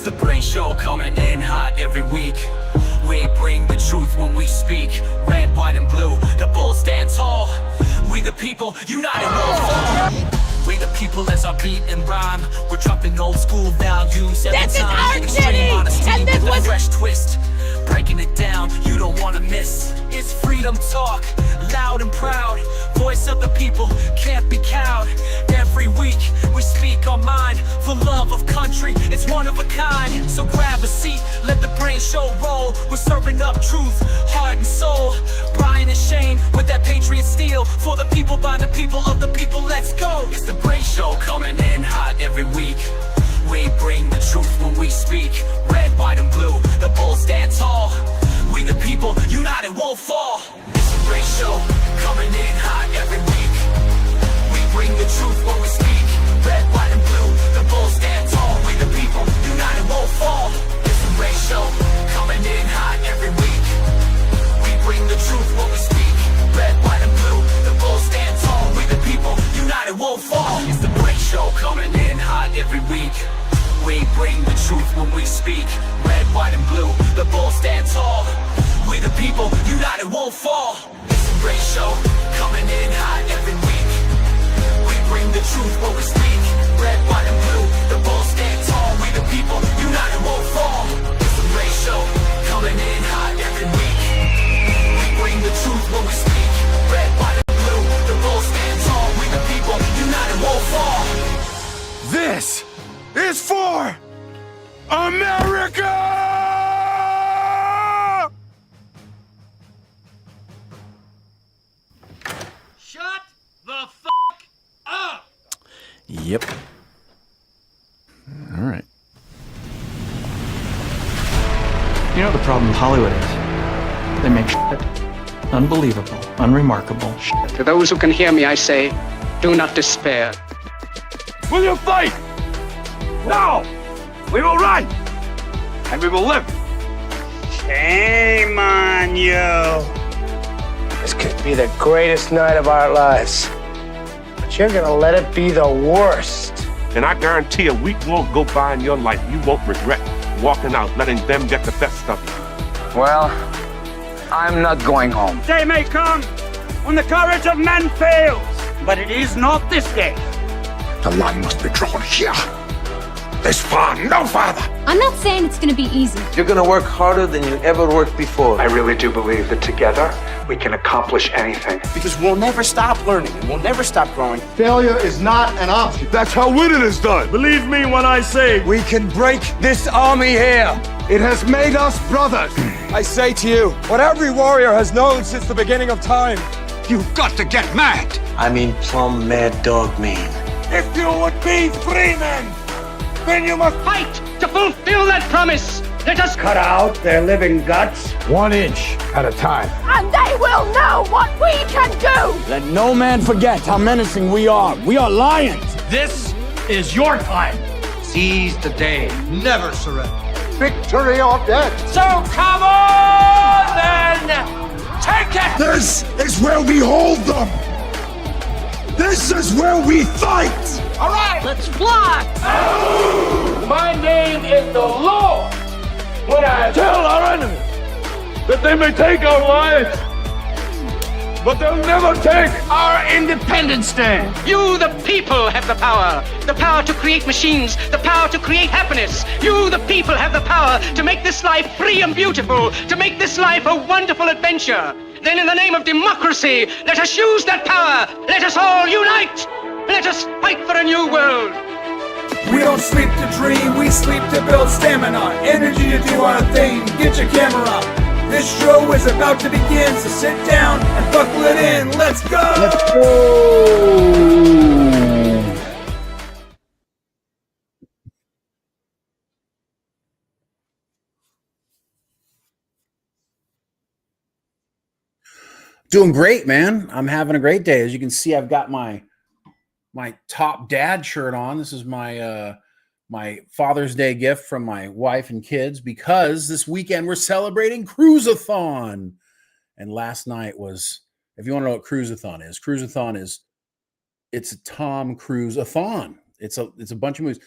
the BRANE Show, coming in hot every week. We bring the truth when we speak. Red, white, and blue, the bulls stand tall. We the people, united won't fall. We the people as our beat and rhyme. We're dropping old school values every this time. This is our city, and this with was a fresh twist. Breaking it down, you don't wanna miss. It's freedom talk, loud and proud. Voice of the people, can't be cowed. Every week, we speak our mind. For love of country, it's one of a kind. So grab a seat, let the BRANE Show roll. We're serving up truth, heart and soul. Brian and Shane, with that patriot steel. For the people, by the people, of the people, let's go. It's the BRANE Show, coming in hot every week. We bring the truth when we speak. Red, white, and blue, the bulls stand tall. We the people, united won't fall. It's a BRANE Show, coming in hot every week. We bring the truth when we speak. Red, white, and blue, the bulls stand tall. We the people, united won't fall. It's a BRANE Show, coming in hot every week. We bring the truth when we speak. Red, white, and blue, the bulls stand tall. We the people, united won't fall. It's the BRANE Show, coming in hot every week. We bring the truth when we speak. Red, white, and blue, the bulls stand tall. We the people, united won't fall. It's the BRANE Show, coming in hot every week. We bring the truth when we speak. Red, white, and blue, the bulls stand tall. We the people, united won't fall. It's the BRANE Show, coming in hot every week. We bring the truth when we speak. Red, white, and blue, the bulls stand tall. We the people, united won't fall. This is for America! Shut the fuck up! Yep. All right. You know what the problem with Hollywood is? They make shit unbelievable, unremarkable shit. To those who can hear me, I say, do not despair. Will you fight? No! We will run! And we will live! Shame on you! This could be the greatest night of our lives. But you're gonna let it be the worst. And I guarantee a week won't go by in your life you won't regret walking out, letting them get the best of you. Well, I'm not going home. Day may come when the courage of men fails, but it is not this day. The line must be drawn here. This far, no farther. I'm not saying it's gonna be easy. You're gonna work harder than you ever worked before. I really do believe that together we can accomplish anything. Because we'll never stop learning and we'll never stop growing. Failure is not an option. That's how winning is done. Believe me when I say We can break this army here. It has made us brothers. I say to you, what every warrior has known since the beginning of time. You've got to get mad. I mean plumb mad dog mean. if you would be free men, then you must fight to fulfill that promise. Let us cut out their living guts 1 inch at a time. And they will know what we can do. Let no man forget how menacing we are. We are lions. This is your time. Seize the day. Never surrender. Victory or death. So come on then! Take it! This is where we hold them! This is where we fight! All right, let's fly! My name is the Lord. When I tell our enemies that they may take our lives, but they'll never take our Independence Day. You, the people, have the power to create machines, the power to create happiness. You, the people, have the power to make this life free and beautiful, to make this life a wonderful adventure. Then in the name of democracy, let us use that power. Let us all unite. Let us fight for a new world. We don't sleep to dream, we sleep to build stamina, energy to do our thing. Get your camera up. This show is about to begin, so sit down and buckle it in. Let's go! Let's go! Doing great, man. I'm having a great day. As you can see, I've got my top dad shirt on. This is my my Father's Day gift from my wife and kids, because this weekend we're celebrating Cruise-a-thon. And last night was, if you want to know what Cruise-a-thon is, it's a Tom Cruise-a-thon. It's a bunch of movies.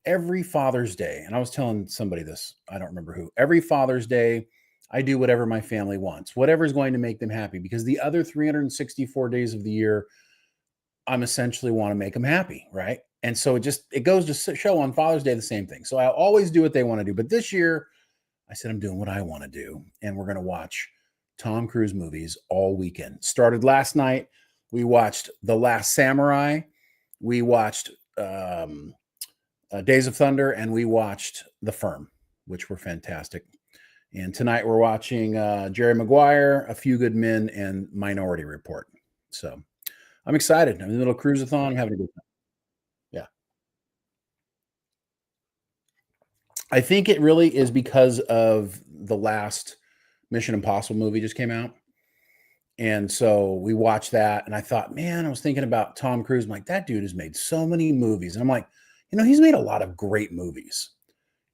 every Father's Day, and I was telling somebody this, I don't remember who, every Father's Day, I do whatever my family wants, whatever is going to make them happy, because the other 364 days of the year, I'm essentially want to make them happy, right? And so it goes to show on Father's Day the same thing. So I always do what they want to do. But this year, I said, I'm doing what I want to do. And we're going to watch Tom Cruise movies all weekend. Started last night. We watched The Last Samurai. We watched Days of Thunder. And we watched The Firm, which were fantastic. And tonight we're watching Jerry Maguire, A Few Good Men, and Minority Report. So I'm excited. I'm in the middle of cruise-a-thon. I'm having a good time. Yeah. I think it really is because of the last Mission Impossible movie just came out. And so we watched that, and I thought, man, I was thinking about Tom Cruise. I'm like, that dude has made so many movies. And I'm like, he's made a lot of great movies,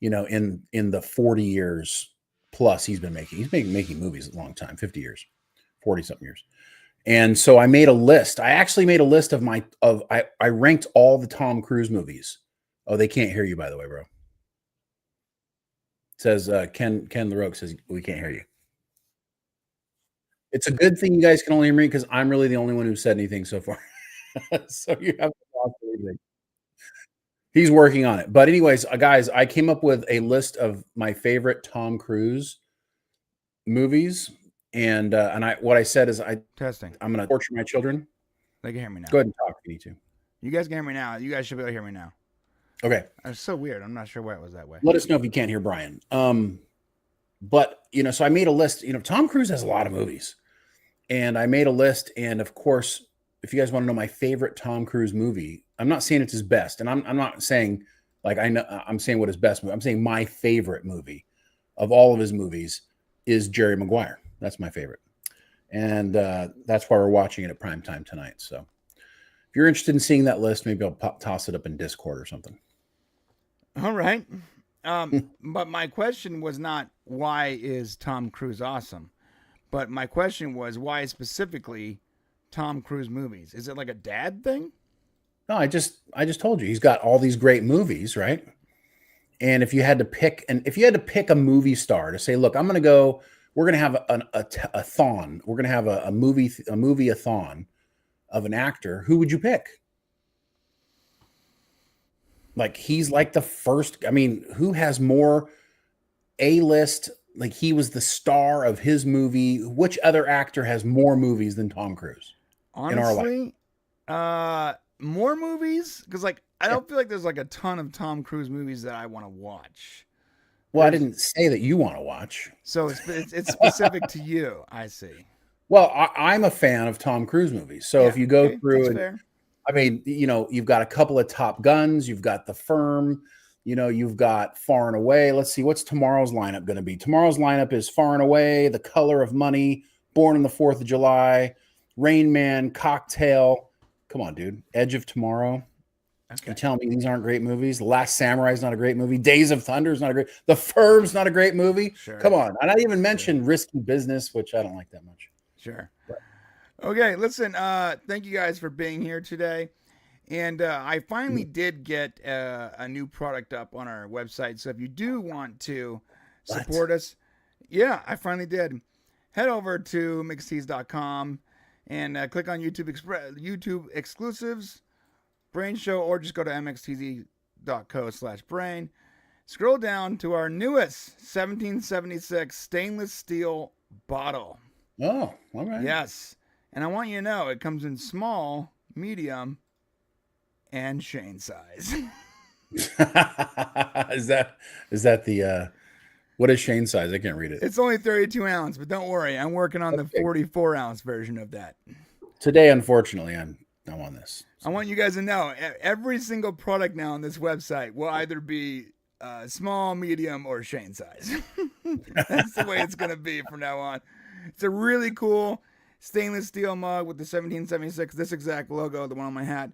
in the 40 years plus he's been making. He's been making movies a long time, 50 years, 40-something years. And so I made a list. I actually made a list of I ranked all the Tom Cruise movies. Oh, they can't hear you, by the way, bro. It says Ken LaRoque says we can't hear you. It's a good thing you guys can only hear me because I'm really the only one who said anything so far. So you have to watch everything. He's working on it. But anyways, guys, I came up with a list of my favorite Tom Cruise movies. And what I said is I'm going to torture my children. They can hear me now. Go ahead and talk if you need to. You guys can hear me now. You guys should be able to hear me now. Okay. It's so weird. I'm not sure why it was that way. Let us know if you can't hear Brian. But so I made a list. Tom Cruise has a lot of movies, and I made a list. And of course, if you guys want to know my favorite Tom Cruise movie, I'm not saying it's his best, and I'm not saying like I know. I'm saying what his best movie. I'm saying my favorite movie of all of his movies is Jerry Maguire. That's my favorite. And that's why we're watching it at prime time tonight. So if you're interested in seeing that list, maybe I'll toss it up in Discord or something. All right. But my question was not why is Tom Cruise awesome? But my question was why specifically Tom Cruise movies? Is it like a dad thing? No, I just told you he's got all these great movies, right? And if you had to pick a movie star to say, look, we're going to have a thon. We're going to have a movie-a-thon of an actor. Who would you pick? Like, he's like the first. I mean, who has more A-list? Like, he was the star of his movie. Which other actor has more movies than Tom Cruise? Honestly, more movies? Because, I don't feel like there's, a ton of Tom Cruise movies that I want to watch. Well, I didn't say that you want to watch. So it's specific to you, I see. Well, I'm a fan of Tom Cruise movies. So if you go through, you've got a couple of Top Guns, you've got The Firm, you've got Far and Away. Let's see, what's tomorrow's lineup going to be? Tomorrow's lineup is Far and Away, The Color of Money, Born on the 4th of July, Rain Man, Cocktail. Come on, dude. Edge of Tomorrow. Okay. You're telling me these aren't great movies? The Last Samurai is not a great movie. Days of Thunder is not a great. The Firm's not a great movie. Sure. Come on. And I didn't even mention Risky Business, which I don't like that much. Sure. But. Okay, listen. Thank you guys for being here today. And I finally did get a new product up on our website. So if you do want to support us, yeah, I finally did. Head over to mixtees.com and click on YouTube exclusives. BRANE Show, or just go to mxtz.co/brain. Scroll down to our newest 1776 stainless steel bottle. Oh, all right. Yes. And I want you to know it comes in small, medium, and Shane size. Is that the what is Shane size? I can't read it. It's only 32 ounce, but don't worry. I'm working on the 44 ounce version of that. Today, unfortunately, I'm on this. I want you guys to know every single product now on this website will either be small, medium, or Shane size. That's the way it's going to be from now on. It's a really cool stainless steel mug with the 1776, this exact logo, the one on my hat,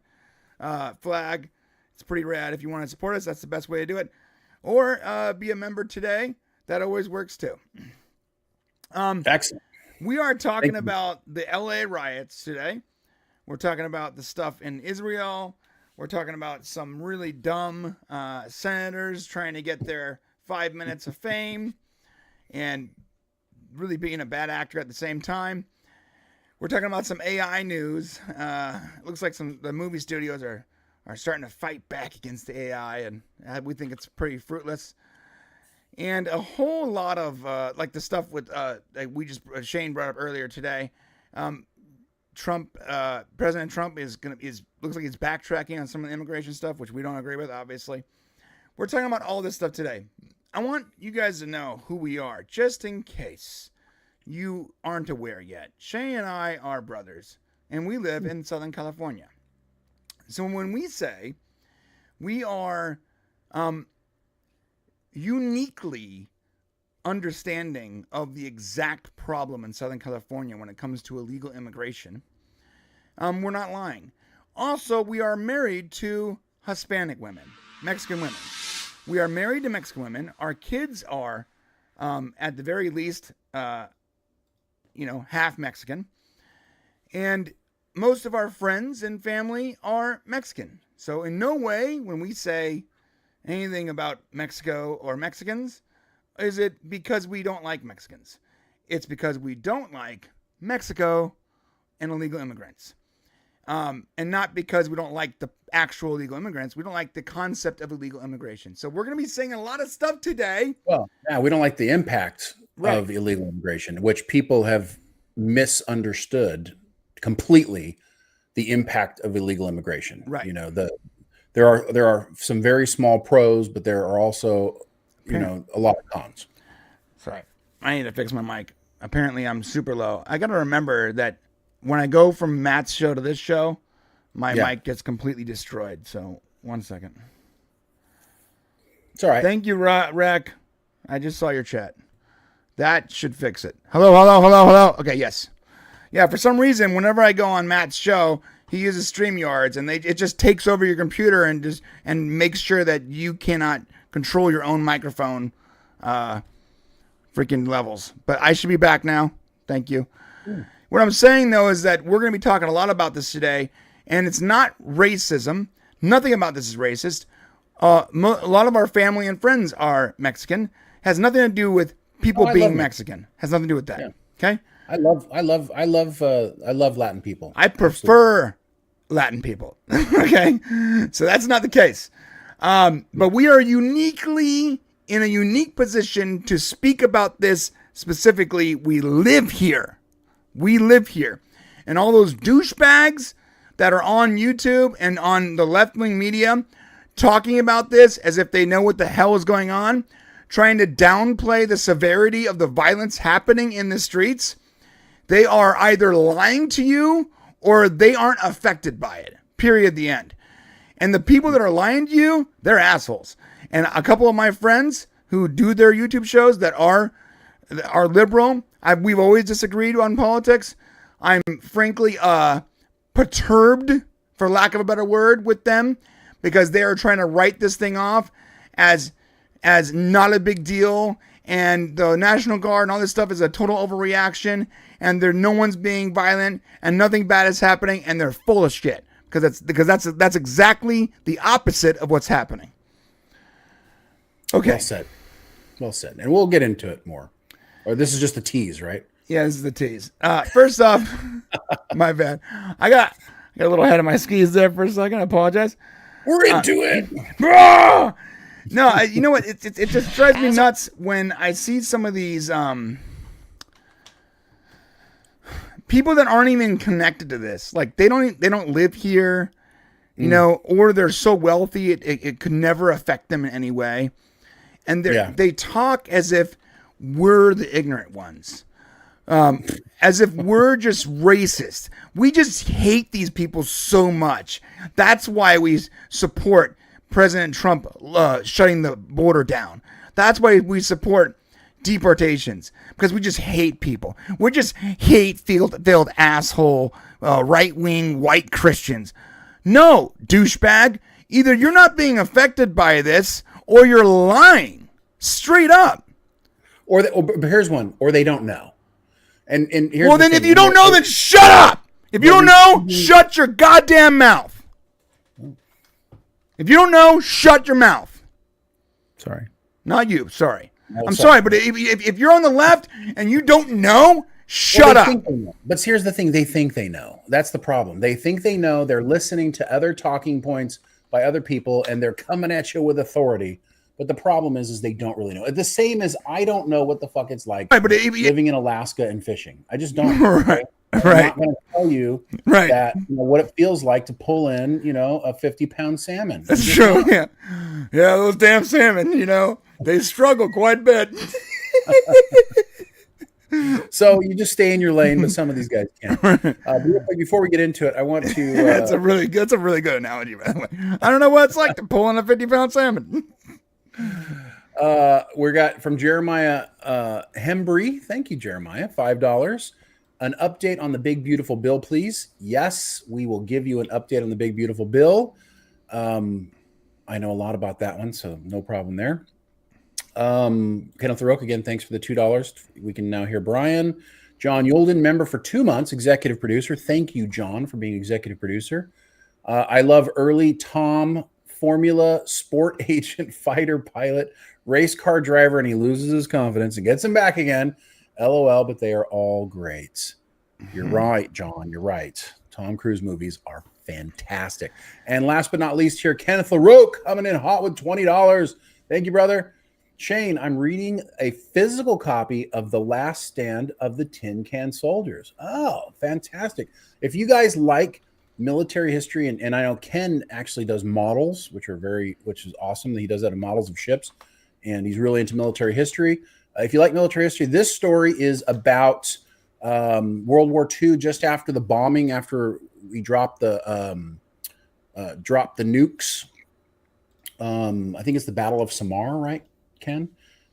flag. It's pretty rad. If you want to support us, that's the best way to do it. Or be a member today. That always works too. Excellent. We are talking about the LA riots today. We're talking about the stuff in Israel. We're talking about some really dumb senators trying to get their 5 minutes of fame and really being a bad actor at the same time. We're talking about some AI news. Looks like the movie studios are starting to fight back against the AI, and we think it's pretty fruitless. And a whole lot of like the stuff with Shane brought up earlier today. President Trump looks like he's backtracking on some of the immigration stuff, which we don't agree with, obviously. We're talking about all this stuff today. I want you guys to know who we are, just in case you aren't aware yet. Shay and I are brothers, and we live in Southern California. So when we say we are uniquely understanding of the exact problem in Southern California when it comes to illegal immigration, we're not lying. Also, we are married to Hispanic women, Mexican women. We are married to Mexican women. Our kids are, at the very least, half Mexican. And most of our friends and family are Mexican. So in no way, when we say anything about Mexico or Mexicans, is it because we don't like Mexicans. It's because we don't like Mexico and illegal immigrants. And not because we don't like the actual illegal immigrants. We don't like the concept of illegal immigration. So we're going to be saying a lot of stuff today. Well, yeah, we don't like the impact of illegal immigration, which people have misunderstood completely. The impact of illegal immigration, right? There are some very small pros, but there are also a lot of cons. Sorry, I need to fix my mic. Apparently, I'm super low. I got to remember that when I go from Matt's show to this show, my mic gets completely destroyed. So 1 second. It's all right. Thank you, Rack. I just saw your chat. That should fix it. Hello. Okay, yes. Yeah, for some reason, whenever I go on Matt's show, he uses StreamYards, and it just takes over your computer and makes sure that you cannot control your own microphone freaking levels. But I should be back now. Thank you. What I'm saying, though, is that we're going to be talking a lot about this today, and it's not racism. Nothing about this is racist. A lot of our family and friends are Mexican. Has nothing to do with people being Mexican. Has nothing to do with that. Yeah. Okay? I love Latin people. I prefer Latin people. Okay, so that's not the case. But we are uniquely in a unique position to speak about this specifically. We live here. And all those douchebags that are on YouTube and on the left-wing media talking about this as if they know what the hell is going on, trying to downplay the severity of the violence happening in the streets. They are either lying to you or they aren't affected by it. Period. The end. And the people that are lying to you, they're assholes. And a couple of my friends who do their YouTube shows that are liberal, we've always disagreed on politics. I'm frankly perturbed, for lack of a better word, with them because they are trying to write this thing off as not a big deal. And the National Guard and all this stuff is a total overreaction. And no one's being violent and nothing bad is happening. And they're full of shit because that's exactly the opposite of what's happening. Okay. Well said. And we'll get into it more. Or this is just a tease, right? Yeah, this is the tease. First off, my bad. I got a little ahead of my skis there for a second. I apologize. We're into it. No, you know what? It just drives me nuts when I see some of these people that aren't even connected to this. Like they don't live here, or they're so wealthy it could never affect them in any way, and they talk as if we're the ignorant ones, as if we're just racist. We just hate these people so much. That's why we support President Trump shutting the border down. That's why we support deportations, because we just hate people. We just hate filled asshole right-wing white Christians. No, douchebag. Either you're not being affected by this or you're lying straight up. Or here's one, or they don't know. And here's well, then if you don't know, then shut up. If you don't know, shut your goddamn mouth. If you don't know, shut your mouth. Sorry. Not you. Sorry. No, I'm sorry, but if you're on the left and you don't know, shut up. But here's the thing. They think they know. That's the problem. They think they know. They're listening to other talking points by other people, and they're coming at you with authority. But the problem is they don't really know. The same as I don't know what the fuck it's like living in Alaska and fishing. I just don't. Right. I'm not going to tell you that what it feels like to pull in, a 50-pound salmon. That's true. Yeah, those damn salmon. They struggle quite a bit. So you just stay in your lane, but some of these guys can't. Before we get into it, I want to. That's a really good analogy, by the way. I don't know what it's like to pull in a 50-pound salmon. We got from Jeremiah Hembry. Thank you, Jeremiah. $5. An update on the big beautiful bill, please. Yes, we will give you an update on the big beautiful bill. I know a lot about that one, so no problem there. Kenneth Roque, again, thanks for the $2. We can now hear Brian. John Yolden, member for 2 months, executive producer. Thank you, John, for being executive producer. I love early Tom, Formula, sport agent, fighter pilot, race car driver, and he loses his confidence and gets him back again. LOL, but they are all great. You're right, John. You're right. Tom Cruise movies are fantastic. And last but not least here, Kenneth LaRoque coming in hot with $20. Thank you, brother. Shane, I'm reading a physical copy of The Last Stand of the Tin Can Soldiers. Oh, fantastic. If you guys like military history, and I know Ken actually does models, which is awesome. He does that in models of ships, and he's really into military history. If you like military history, this story is about World War II, just after the bombing, after we dropped the nukes. I think it's the Battle of Samar, right, Ken?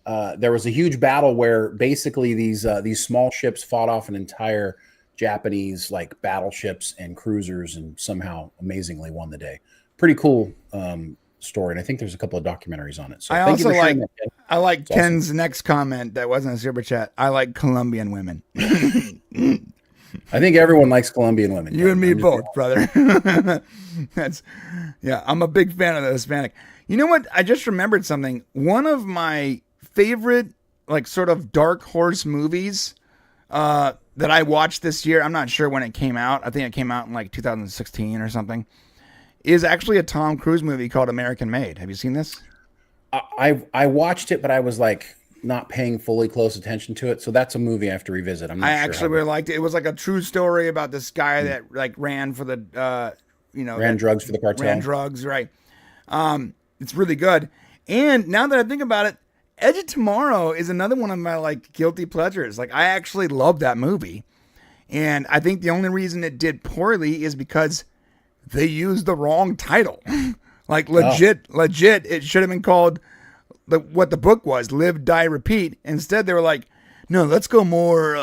There was a huge battle where basically these small ships fought off an entire Japanese battleships and cruisers, and somehow amazingly won the day. Pretty cool story, and I think there's a couple of documentaries on it. So I like Ken's next comment that wasn't a super chat. I like Colombian women. I think everyone likes Colombian women. You and me both, brother. I'm a big fan of the Hispanic. You know what? I just remembered something. One of my favorite, sort of dark horse movies that I watched this year, I'm not sure when it came out. I think it came out in 2016 or something, is actually a Tom Cruise movie called American Made. Have you seen this? I watched it, but I was not paying fully close attention to it. So that's a movie I have to revisit. I actually really liked it. It was a true story about this guy that ran for the, ran drugs for the cartel. Ran drugs, right. It's really good. And now that I think about it, Edge of Tomorrow is another one of my guilty pleasures. I actually love that movie. And I think the only reason it did poorly is because they used the wrong title. Legit, it should have been called what the book was, Live, Die, Repeat. Instead, they were no, let's go more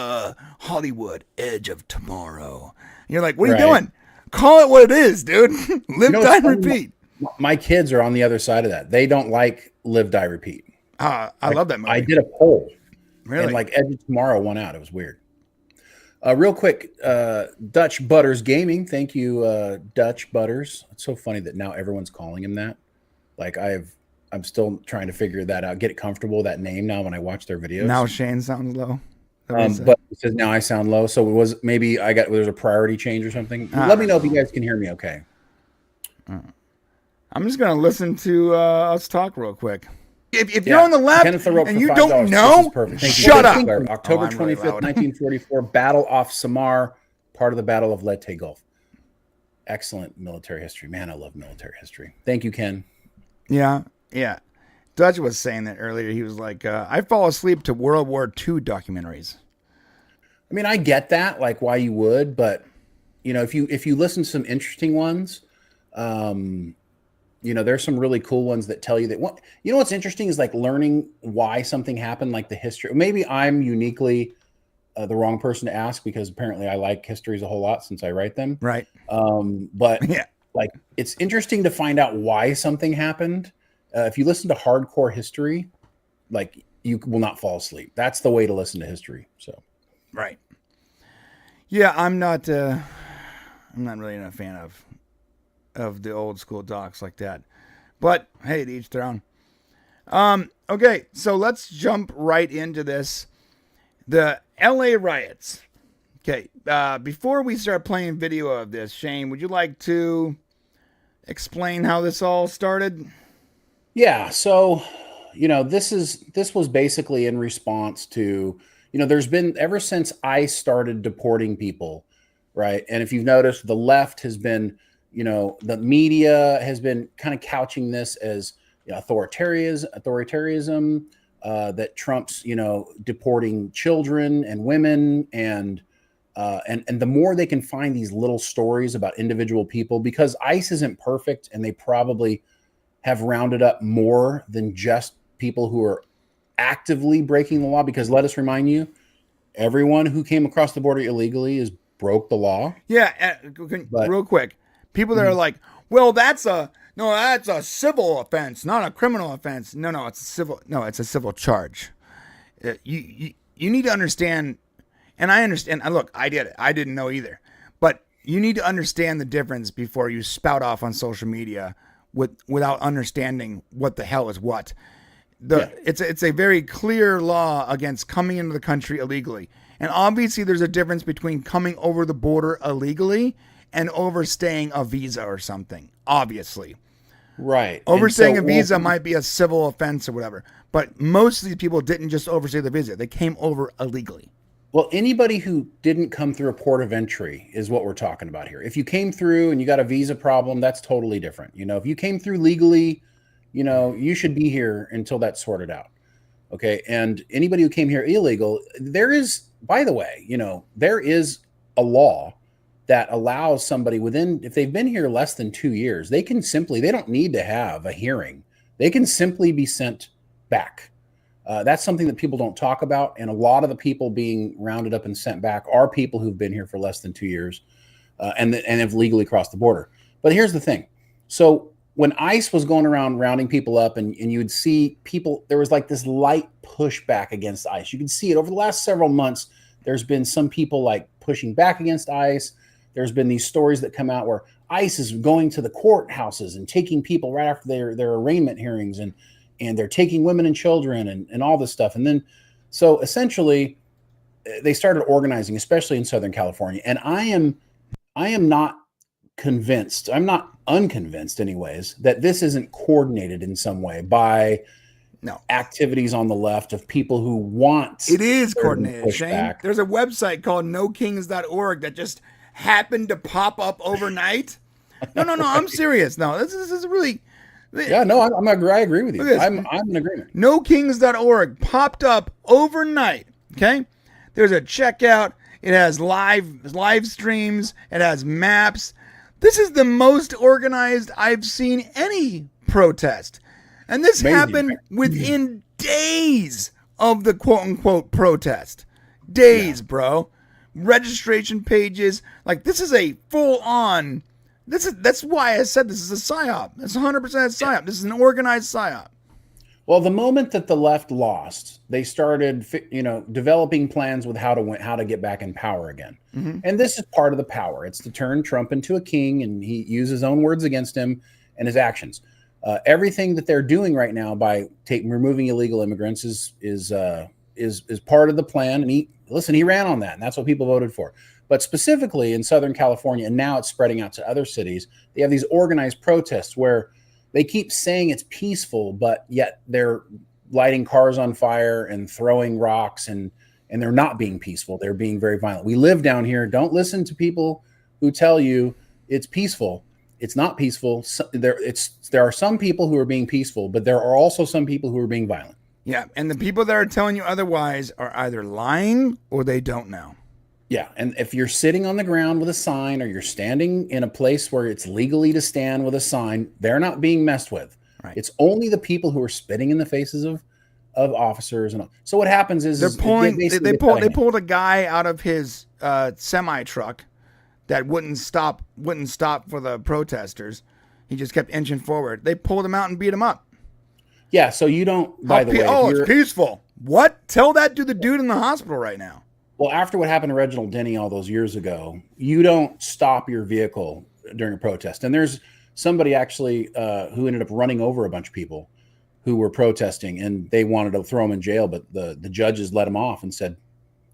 Hollywood, Edge of Tomorrow. And you're what are you doing? Call it what it is, dude. Live, Die, Repeat. My kids are on the other side of that. They don't like Live, Die, Repeat. I love that movie. I did a poll. Really? And Edge of Tomorrow won out. It was weird. Real quick, Dutch Butters Gaming. Thank you, Dutch Butters. It's so funny that now everyone's calling him that. I'm still trying to figure that out, get it comfortable with that name now when I watch their videos. Now Shane sounds low. But it says now I sound low. So it was maybe there's a priority change or something. Let me know if you guys can hear me okay. I'm just going to listen to us talk real quick. If you're on the left and you don't know, shut up. October 25th, 1944, Battle off Samar, part of the Battle of Leyte Gulf. Excellent military history. Man, I love military history. Thank you, Ken. Yeah. Dutch was saying that earlier. He was I fall asleep to World War II documentaries. I mean, I get that, why you would, but if you listen to some interesting ones, there's some really cool ones that tell you that what's interesting is learning why something happened, the history. Maybe I'm uniquely the wrong person to ask because apparently I like histories a whole lot since I write them. Right. But yeah, it's interesting to find out why something happened. If you listen to hardcore history, you will not fall asleep. That's the way to listen to history. So. Right. Yeah, I'm not really a fan of the old school docs like that. But hey, to each their own. Okay, so let's jump right into this. The LA riots. Okay, before we start playing video of this, Shane, would you like to explain how this all started? Yeah, so this was basically in response to, there's been, ever since ICE started deporting people, right? And if you've noticed, the left has been, the media has been kind of couching this as authoritarianism, that Trump's, deporting children and women, and the more they can find these little stories about individual people, because ICE isn't perfect, and they probably have rounded up more than just people who are actively breaking the law. Because let us remind you, everyone who came across the border illegally is broke the law. Yeah, real quick, people that are like, well, that's a civil offense, not a criminal offense. No, it's a civil. No, it's a civil charge. You need to understand, and I understand. Look, I did it. I didn't know either, but you need to understand the difference before you spout off on social media without understanding what the hell is what. It's a very clear law against coming into the country illegally, and obviously there's a difference between coming over the border illegally and overstaying a visa or something. Obviously. Right. Overstaying a visa might be a civil offense or whatever, but most of these people didn't just overstay the visa. They came over illegally. Well, anybody who didn't come through a port of entry is what we're talking about here. If you came through and you got a visa problem, that's totally different. If you came through legally, you should be here until that's sorted out. Okay. And anybody who came here illegal, there is, by the way, there is a law that allows somebody if they've been here less than 2 years, they don't need to have a hearing. They can simply be sent back. That's something that people don't talk about. And a lot of the people being rounded up and sent back are people who've been here for less than 2 years and have legally crossed the border. But here's the thing. So when ICE was going around rounding people up, and you would see people, there was like this light pushback against ICE. You can see it over the last several months. There's been some people like pushing back against ICE. There's been these stories that come out where ICE is going to the courthouses and taking people right after their arraignment hearings, and they're taking women and children and all this stuff. And then, so essentially, they started organizing, especially in Southern California. And I am not convinced, I'm not unconvinced anyways, that this isn't coordinated in some way by activities on the left of people who want. It is coordinated, Shane. There's a website called nokings.org that just happened to pop up overnight. No, I'm serious. No, this is really. Yeah, no, I agree with you. I'm in agreement. Nokings.org popped up overnight. Okay, there's a checkout. It has live streams. It has maps. This is the most organized I've seen any protest, and this happened within days of the quote unquote protest. Days, bro. Registration pages, like this is a full on. That's why I said this is a psyop. It's 100% a psyop. This is an organized psyop. Well, the moment that the left lost, they started, developing plans with how to get back in power again. Mm-hmm. And this is part of the power. It's to turn Trump into a king, and he used his own words against him and his actions. Everything that they're doing right now by removing illegal immigrants is part of the plan. And he ran on that, and that's what people voted for. But specifically in Southern California, and now it's spreading out to other cities, they have these organized protests where they keep saying it's peaceful, but yet they're lighting cars on fire and throwing rocks, and they're not being peaceful. They're being very violent. We live down here. Don't listen to people who tell you it's peaceful. It's not peaceful. There are some people who are being peaceful, but there are also some people who are being violent. Yeah, and the people that are telling you otherwise are either lying or they don't know. Yeah, and if you're sitting on the ground with a sign, or you're standing in a place where it's legally to stand with a sign, they're not being messed with. Right. It's only the people who are spitting in the faces of officers and all. So what happens is they pulled a guy out of his semi truck that wouldn't stop for the protesters. He just kept inching forward. They pulled him out and beat him up. Yeah, so you don't. By the way, it's peaceful. What? Tell that to the dude in the hospital right now. Well, after what happened to Reginald Denny all those years ago, you don't stop your vehicle during a protest. And there's somebody actually who ended up running over a bunch of people who were protesting, and they wanted to throw him in jail, but the judges let him off and said,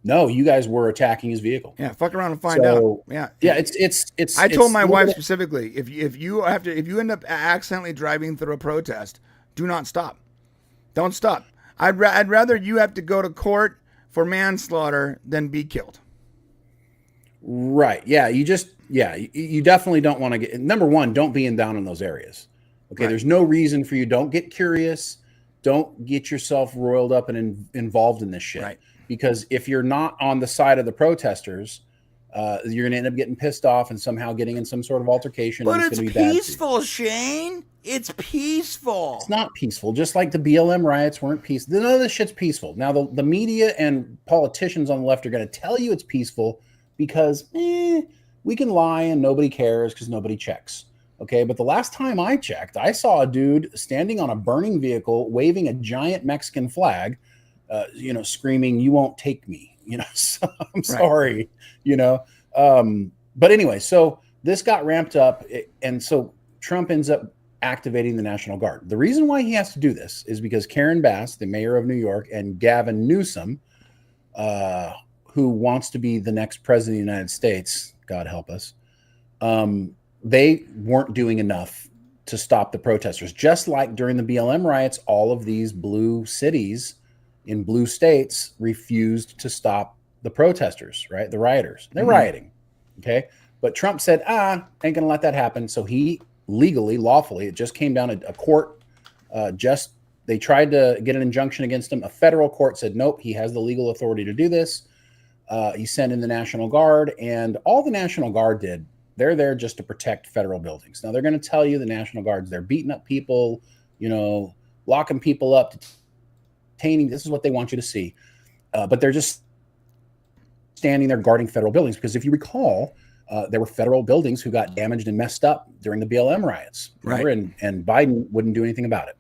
no, you guys were attacking his vehicle. Yeah, fuck around and find out. Yeah, it's. I told my wife specifically, if you end up accidentally driving through a protest, do not stop. Don't stop. I'd rather you have to go to court for manslaughter than be killed. Right. Yeah. You definitely don't want to get. Number one, don't be down in those areas. Okay. Right. There's no reason for you. Don't get curious. Don't get yourself roiled up and involved in this shit. Right. Because if you're not on the side of the protesters, you're going to end up getting pissed off and somehow getting in some sort of altercation. But it's peaceful, Shane. It's peaceful. It's not peaceful. Just like the BLM riots weren't peaceful. None of this shit's peaceful. Now, the media and politicians on the left are going to tell you it's peaceful because we can lie and nobody cares because nobody checks. Okay, but the last time I checked, I saw a dude standing on a burning vehicle waving a giant Mexican flag, screaming, "You won't take me." So I'm sorry, But anyway, so this got ramped up, and so Trump ends up activating the National Guard. The reason why he has to do this is because Karen Bass, the mayor of New York, and Gavin Newsom, who wants to be the next president of the United States, God help us, they weren't doing enough to stop the protesters. Just like during the BLM riots, all of these blue cities in blue states refused to stop the protesters, right? The rioters. They're rioting. Okay. But Trump said, ain't going to let that happen. So he legally, lawfully, it just came down to a court. They tried to get an injunction against him. A federal court said, nope, he has the legal authority to do this. He sent in the National Guard, and all the National Guard did, they're there just to protect federal buildings. Now they're going to tell you the National Guard's they're beating up people, locking people up, detaining. This is what they want you to see. But they're just standing there guarding federal buildings because if you recall, there were federal buildings who got damaged and messed up during the BLM riots. Right. And Biden wouldn't do anything about it.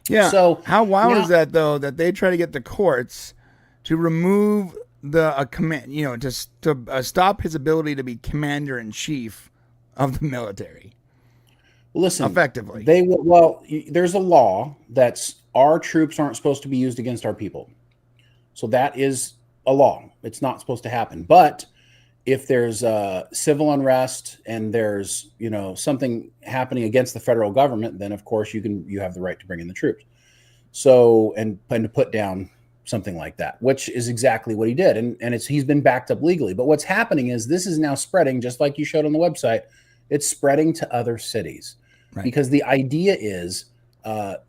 Yeah. So how wild is that though, that they try to get the courts to remove the command, to stop his ability to be commander in chief of the military. Well, listen, effectively, there's a law that's our troops aren't supposed to be used against our people. So that is a law. It's not supposed to happen. But if there's civil unrest and there's, something happening against the federal government, then of course you have the right to bring in the troops. So, and to put down something like that, which is exactly what he did. And he's been backed up legally. But what's happening is this is now spreading, just like you showed on the website, it's spreading to other cities. Right. Because the idea is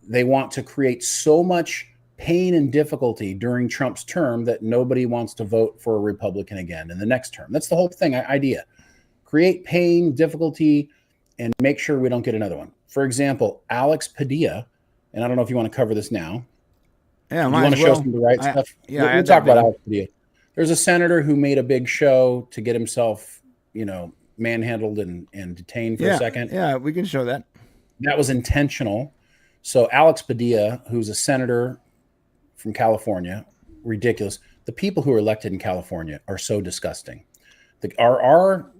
they want to create so much pain and difficulty during Trump's term that nobody wants to vote for a Republican again in the next term. That's the whole idea. Create pain, difficulty, and make sure we don't get another one. For example, Alex Padilla, and I don't know if you want to cover this now. Yeah, you want to show some of the right stuff? Yeah, we'll talk about Alex Padilla. There's a senator who made a big show to get himself, manhandled and detained for a second. Yeah, we can show that. That was intentional. So Alex Padilla, who's a senator from California, ridiculous. The people who are elected in California are so disgusting. Our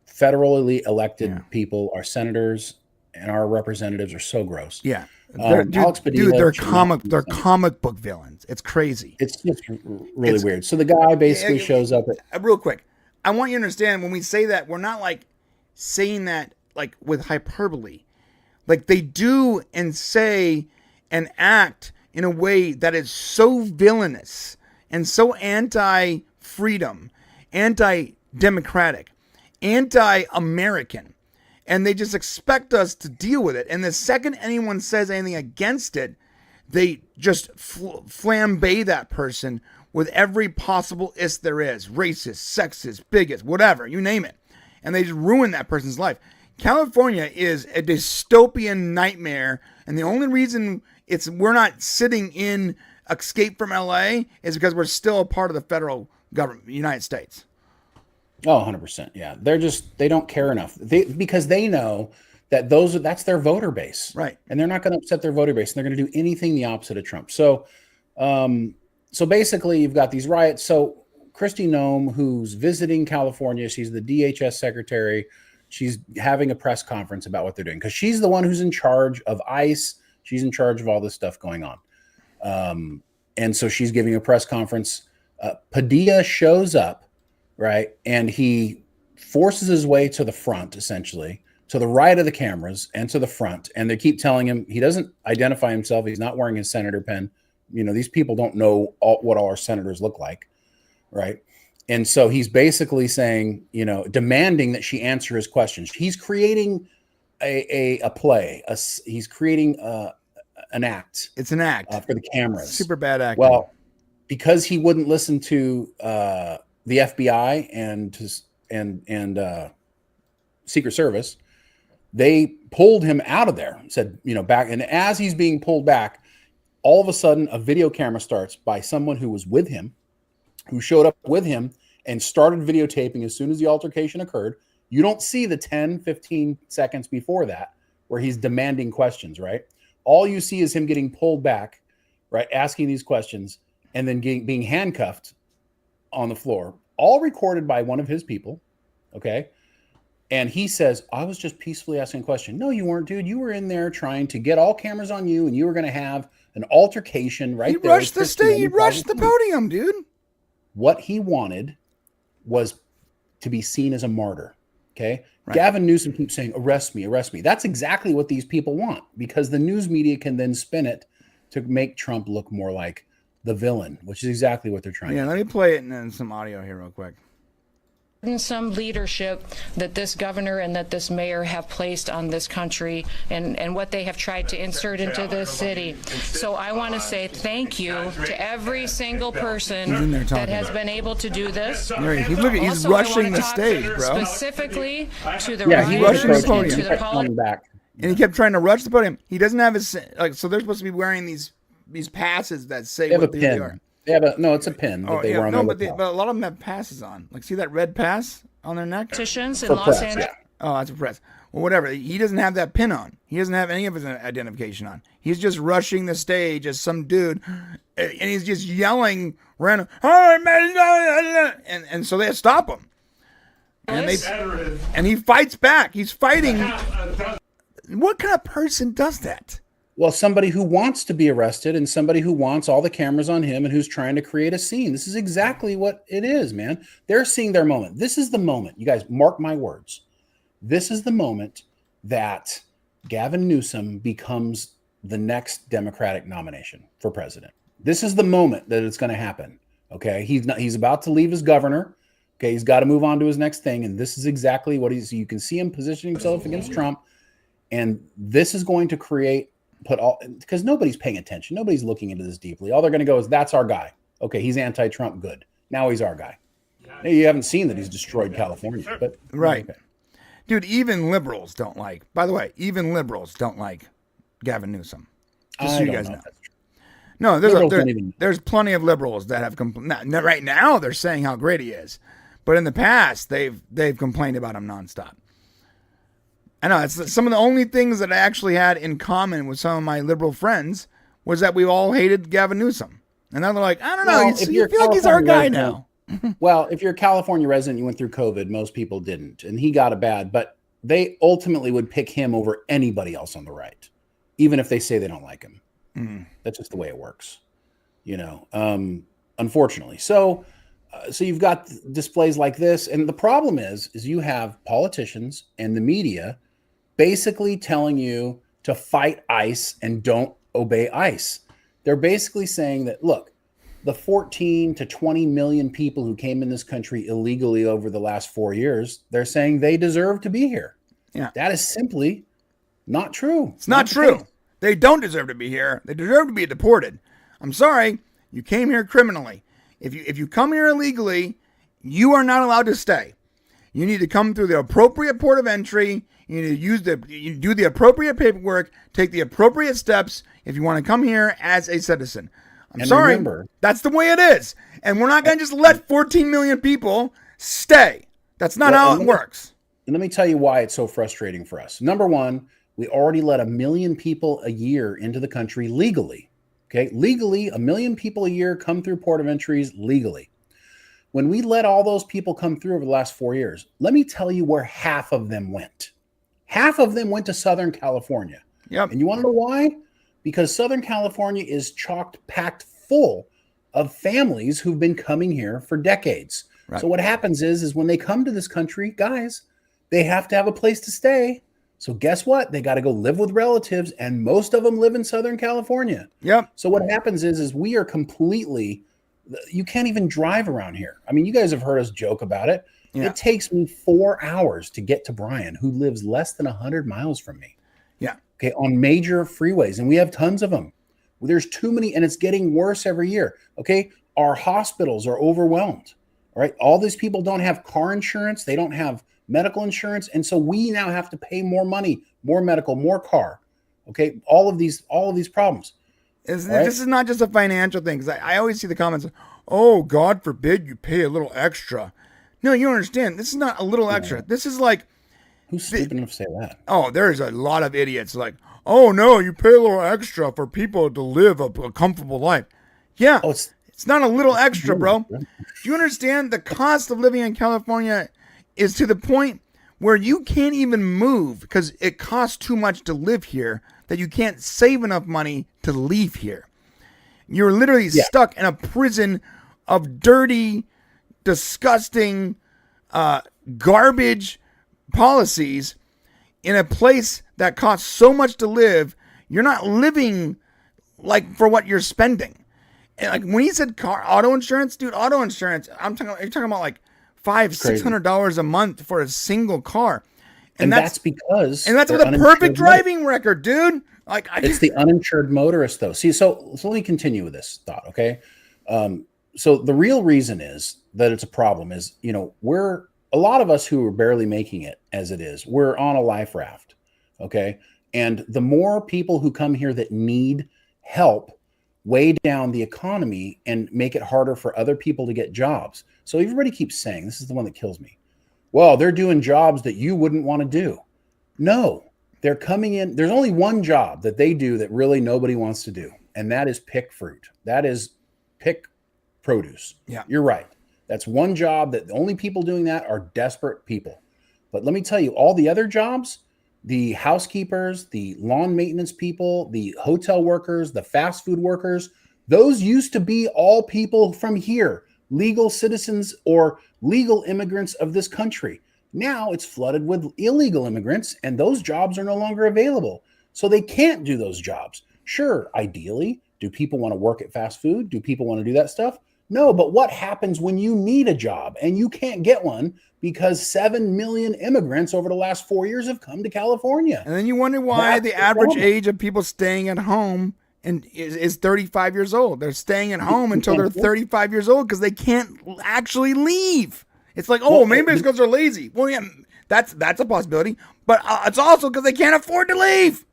federally elected people, our senators and our representatives are so gross. Yeah. Alex Padilla, they're comic book villains. It's crazy. It's just really weird. So the guy basically shows up real quick. I want you to understand when we say that, we're not like saying that like with hyperbole. Like they do and say and act in a way that is so villainous and so anti-freedom, anti-democratic, anti-American. And they just expect us to deal with it. And the second anyone says anything against it, they just flambe that person with every possible there is. Racist, sexist, bigot, whatever, you name it. And they just ruin that person's life. California is a dystopian nightmare. And the only reason we're not sitting in Escape from LA is because we're still a part of the federal government, the United States. Oh, 100%. Yeah. They don't care enough because they know that that's their voter base. Right. And they're not going to upset their voter base. And they're going to do anything the opposite of Trump. So basically you've got these riots. So Kristi Noem, who's visiting California, she's the DHS secretary. She's having a press conference about what they're doing because she's the one who's in charge of ICE. She's in charge of all this stuff going on. And so she's giving a press conference. Padilla shows up, right? And he forces his way to the front, essentially, to the right of the cameras and to the front. And they keep telling him he doesn't identify himself. He's not wearing his senator pen. You know, these people don't know what all our senators look like, right? And so he's basically saying, you know, demanding that she answer his questions. He's creating a play. He's creating an act. It's an act for the cameras. Super bad acting. Well, because he wouldn't listen to the FBI and Secret Service, they pulled him out of there. Said, you know, back. And as he's being pulled back, all of a sudden, a video camera starts by someone who was with him, who showed up with him and started videotaping as soon as the altercation occurred. You don't see the 10, 15 seconds before that where he's demanding questions, right? All you see is him getting pulled back, right? Asking these questions and then being handcuffed on the floor, all recorded by one of his people. Okay. And he says, I was just peacefully asking a question. No, you weren't, dude. You were in there trying to get all cameras on you and you were going to have an altercation right there. He rushed the stage. He rushed the podium, dude. What he wanted was to be seen as a martyr. Okay. Right. Gavin Newsom keeps saying, arrest me, arrest me. That's exactly what these people want because the news media can then spin it to make Trump look more like the villain, which is exactly what they're trying to do. Let me play it and then some audio here real quick. Some leadership that this governor and that this mayor have placed on this country and what they have tried to insert into this city. So I want to say thank you to every single person that has been able to do this. He's rushing the stage, bro. Specifically to the he's rushing the podium. To the and he kept trying to rush the podium. He doesn't have his so they're supposed to be wearing these passes that say what they are. No, it's a pin. But a lot of them have passes on. Like, see that red pass on their neck? Politicians in Los Angeles. Oh, that's a press. Well, whatever. He doesn't have that pin on. He doesn't have any of his identification on. He's just rushing the stage as some dude, and he's just yelling random. And so they stop him. And he fights back. He's fighting. What kind of person does that? Well, somebody who wants to be arrested and somebody who wants all the cameras on him and who's trying to create a scene. This is exactly what it is, man. They're seeing their moment. This is the moment. You guys mark my words. This is the moment that Gavin Newsom becomes the next Democratic nomination for president. This is the moment that it's going to happen. Okay. He's about to leave as governor. Okay. He's got to move on to his next thing. And this is exactly what you can see him positioning himself against Trump. And this is going to because nobody's paying attention. Nobody's looking into this deeply. All they're going to go is, that's our guy. Okay, he's anti-Trump. Good. Now he's our guy. You haven't seen that he's destroyed California. But right. Okay. Dude, even liberals don't like, by the way, Gavin Newsom. Just so you guys know. No, there's plenty of liberals that have complained. Right now, they're saying how great he is. But in the past, they've complained about him nonstop. I know, it's some of the only things that I actually had in common with some of my liberal friends was that we all hated Gavin Newsom. And now they're like, I don't know, you feel like he's our guy now. Well, if you're a California resident, you went through COVID, most people didn't. And he got it bad. But they ultimately would pick him over anybody else on the right, even if they say they don't like him. Mm. That's just the way it works, unfortunately. So you've got displays like this. And the problem is you have politicians and the media basically telling you to fight ICE and don't obey ICE. They're basically saying that, look, the 14 to 20 million people who came in this country illegally over the last 4 years, they're saying they deserve to be here. Yeah. That is simply not true. It's not true. They don't deserve to be here. They deserve to be deported. I'm sorry. You came here criminally. If you come here illegally, you are not allowed to stay. You need to come through the appropriate port of entry. You need to do the appropriate paperwork, take the appropriate steps if you want to come here as a citizen. I'm sorry. Remember, that's the way it is. And we're not going to just let 14 million people stay. That's not how it works. And let me tell you why it's so frustrating for us. Number one, we already let 1 million people a year into the country legally. Okay, legally, 1 million people a year come through port of entries legally. when we let all those people come through over the last 4 years, let me tell you where half of them went. Half of them went to Southern California. Yep. And you want to know why? Because Southern California is packed full of families who've been coming here for decades. Right. So what happens is when they come to this country, guys, they have to have a place to stay. So guess what? They got to go live with relatives, and most of them live in Southern California. Yep. So what happens is we are completely, you can't even drive around here. I mean, you guys have heard us joke about it. Yeah. It takes me 4 hours to get to Brian, who lives less than 100 miles from me. Yeah. Okay, on major freeways, and we have tons of them. There's too many, and it's getting worse every year. Okay, our hospitals are overwhelmed. All right, all these people don't have car insurance. They don't have medical insurance, and so we now have to pay more money, more medical, more car. Okay, all of these problems. This is not just a financial thing, because I always see the comments, oh, God forbid you pay a little extra. No, you don't understand. This is not a little extra. This is like... Who's stupid enough to say that? Oh, there's a lot of idiots like, oh, no, you pay a little extra for people to live a comfortable life. Yeah, it's not a little extra, bro. Do you understand the cost of living in California is to the point where you can't even move because it costs too much to live here, that you can't save enough money to leave here. You're literally stuck in a prison of dirty, disgusting, garbage policies in a place that costs so much to live. You're not living like for what you're spending. And like when he said auto insurance, dude, auto insurance, you're talking about like $500-$600 a month for a single car. And that's because with a perfect driving record, dude. Like it's the uninsured motorist though. See, so let me continue with this thought. Okay. So the real reason is that it's a problem is, we're a lot of us who are barely making it as it is, we're on a life raft. Okay. And the more people who come here that need help weigh down the economy and make it harder for other people to get jobs. So everybody keeps saying, this is the one that kills me. Well, they're doing jobs that you wouldn't want to do. No, they're coming in. There's only one job that they do that really nobody wants to do. And that is pick fruit. That is pick produce. Yeah, you're right. That's one job that the only people doing that are desperate people. But let me tell you, all the other jobs, the housekeepers, the lawn maintenance people, the hotel workers, the fast food workers, those used to be all people from here, legal citizens or legal immigrants of this country. Now it's flooded with illegal immigrants, and those jobs are no longer available. So they can't do those jobs. Sure, ideally, do people want to work at fast food? Do people want to do that stuff? No, but what happens when you need a job and you can't get one because 7 million immigrants over the last 4 years have come to California? And then you wonder why the average age of people staying at home is 35 years old. They're staying at home until they're 35 years old because they can't actually leave. It's like, maybe it's because they're lazy. Well, yeah, that's a possibility. But it's also because they can't afford to leave.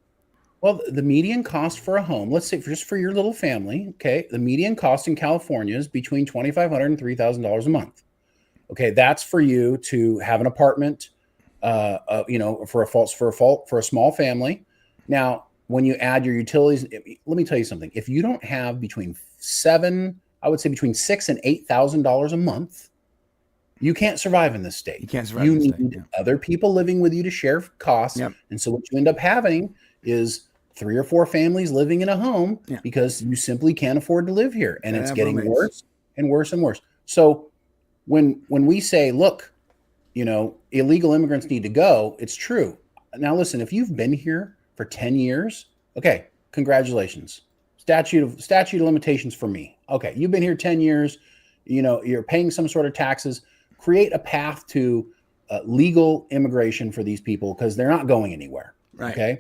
Well, the median cost for a home, let's say just for your little family, okay, the median cost in California is between $2,500 and $3,000 a month. Okay, that's for you to have an apartment, for a small family. Now, when you add your utilities, let me tell you something. If you don't have between $6,000 and $8,000 a month, you can't survive in this state. You can't survive. You need other people living with you to share costs. Yep. And so what you end up having is 3 or 4 families living in a home because you simply can't afford to live here. And it's getting worse and worse and worse. So when we say, look, illegal immigrants need to go, it's true. Now, listen, if you've been here for 10 years, okay, congratulations. Statute of limitations for me. Okay, you've been here 10 years, you're paying some sort of taxes. Create a path to legal immigration for these people because they're not going anywhere. Right. Okay.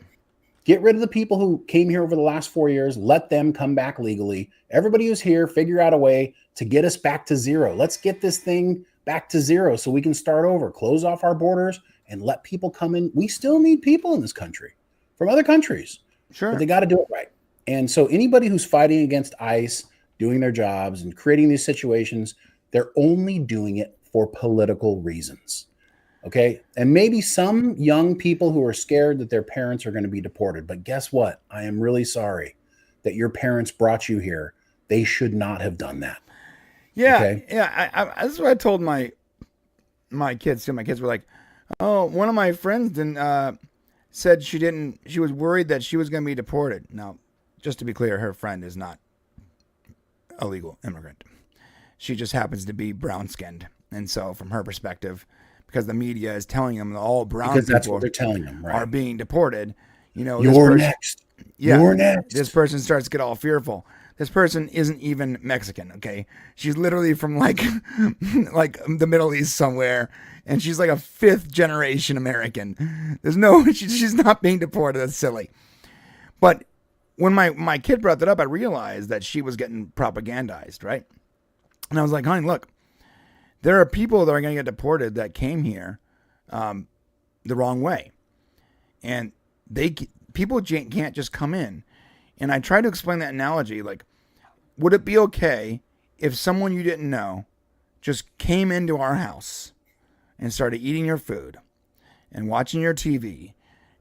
Get rid of the people who came here over the last 4 years. Let them come back legally. Everybody who's here, figure out a way to get us back to zero. Let's get this thing back to zero so we can start over. Close off our borders and let people come in. We still need people in this country from other countries. Sure. But they got to do it right. And so anybody who's fighting against ICE, doing their jobs and creating these situations, they're only doing it for political reasons. Okay. And maybe some young people who are scared that their parents are going to be deported. But guess what? I am really sorry that your parents brought you here. They should not have done that. Yeah, Okay? yeah. This is what I told my kids too. My kids were like, "Oh, one of my friends said she was worried that she was going to be deported." Now, just to be clear, her friend is not a legal immigrant. She just happens to be brown-skinned, and so from her perspective, because the media is telling them that all brown Because that's people what they're telling them, right? are being deported, you know, You're next. Yeah, You're next. This person starts to get all fearful. This person isn't even Mexican, okay? She's literally from like the Middle East somewhere, and she's like a 5th generation American. There's no, she's not being deported. That's silly. But when my kid brought that up, I realized that she was getting propagandized, right? And I was like, honey, look, there are people that are going to get deported that came here the wrong way. And people can't just come in. And I tried to explain that analogy, like, would it be okay if someone you didn't know just came into our house and started eating your food and watching your TV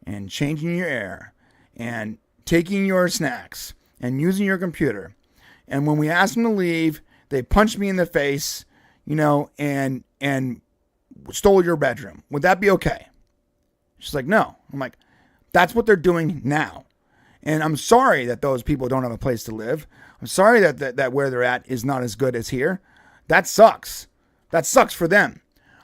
and changing your air and taking your snacks and using your computer, and when we asked them to leave, they punched me in the face, you know, and stole your bedroom? Would that be okay? She's like, no. I'm like, that's what they're doing now. And I'm sorry that those people don't have a place to live. I'm sorry that where they're at is not as good as here. That sucks. That sucks for them.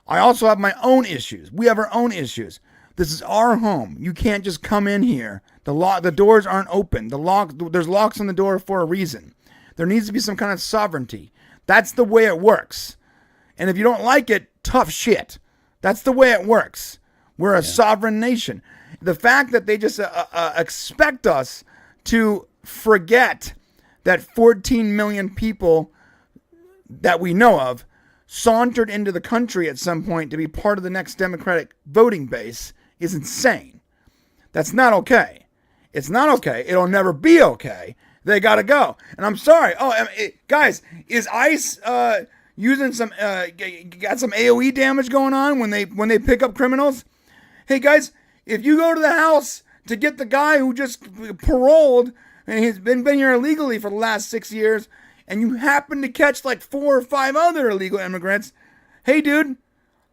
I also have my own issues. We have our own issues. This is our home. You can't just come in here. The doors aren't open. There's locks on the door for a reason. There needs to be some kind of sovereignty. That's the way it works. And if you don't like it, tough shit. That's the way it works. We're a sovereign nation. The fact that they just expect us to forget that 14 million people that we know of sauntered into the country at some point to be part of the next Democratic voting base is insane. That's not okay. It's not okay. It'll never be okay. They got to go. And I'm sorry. Oh, guys, is ICE using some got some AOE damage going on when they pick up criminals? Hey guys, if you go to the house to get the guy who just paroled and he's been here illegally for the last 6 years, and you happen to catch like 4 or 5 other illegal immigrants, hey dude,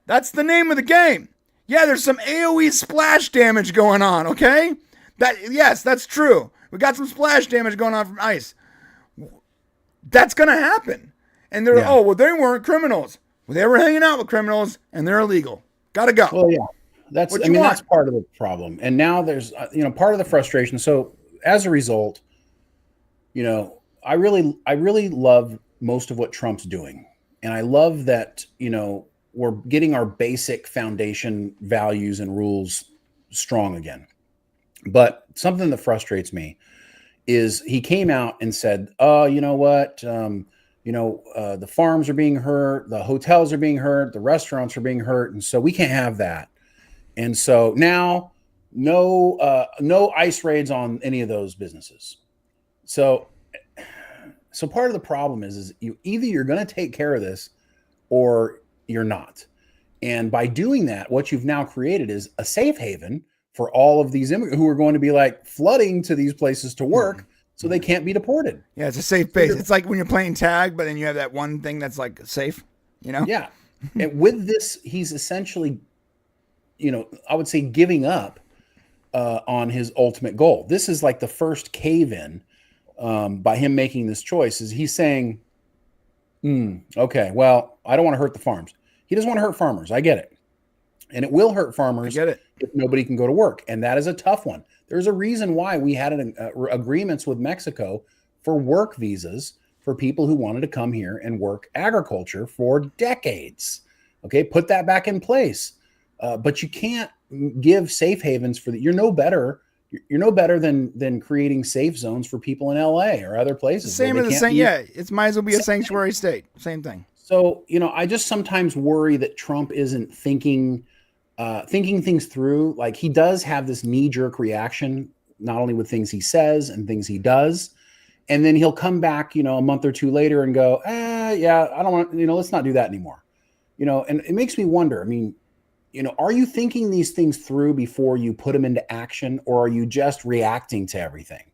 that's the name of the game. Yeah, there's some AOE splash damage going on, okay? Yes, that's true. We got some splash damage going on from ICE. That's going to happen. And they're, oh, well, they weren't criminals. Well, they were hanging out with criminals, and they're illegal. Got to go. Well, yeah. That's part of the problem. And now there's, part of the frustration. So as a result, I really love most of what Trump's doing. And I love that, we're getting our basic foundation values and rules strong again. But something that frustrates me is he came out and said, oh, you know what? The farms are being hurt. The hotels are being hurt. The restaurants are being hurt. And so we can't have that. And so now no ICE raids on any of those businesses. So part of the problem is either you're going to take care of this or you're not. And by doing that, what you've now created is a safe haven for all of these immigrants who are going to be like flooding to these places to work so they can't be deported. Yeah, it's a safe base. It's like when you're playing tag, but then you have that one thing that's like safe, Yeah. And with this, he's essentially, I would say giving up on his ultimate goal. This is like the first cave-in by him making this choice. Is he's saying, okay, well, I don't want to hurt the farms. He doesn't want to hurt farmers. I get it. And it will hurt farmers if nobody can go to work. And that is a tough one. There's a reason why we had agreements with Mexico for work visas for people who wanted to come here and work agriculture for decades. Okay, put that back in place. But you can't give safe havens for that. You're no better than creating safe zones for people in LA or other places. Same as the same. Yeah, it might as well be a sanctuary state. Same thing. So I just sometimes worry that Trump isn't thinking things through. Like he does have this knee-jerk reaction, not only with things he says and things he does, and then he'll come back, a month or two later and go, yeah, I don't want, let's not do that anymore. And it makes me wonder. I mean, are you thinking these things through before you put them into action, or are you just reacting to everything?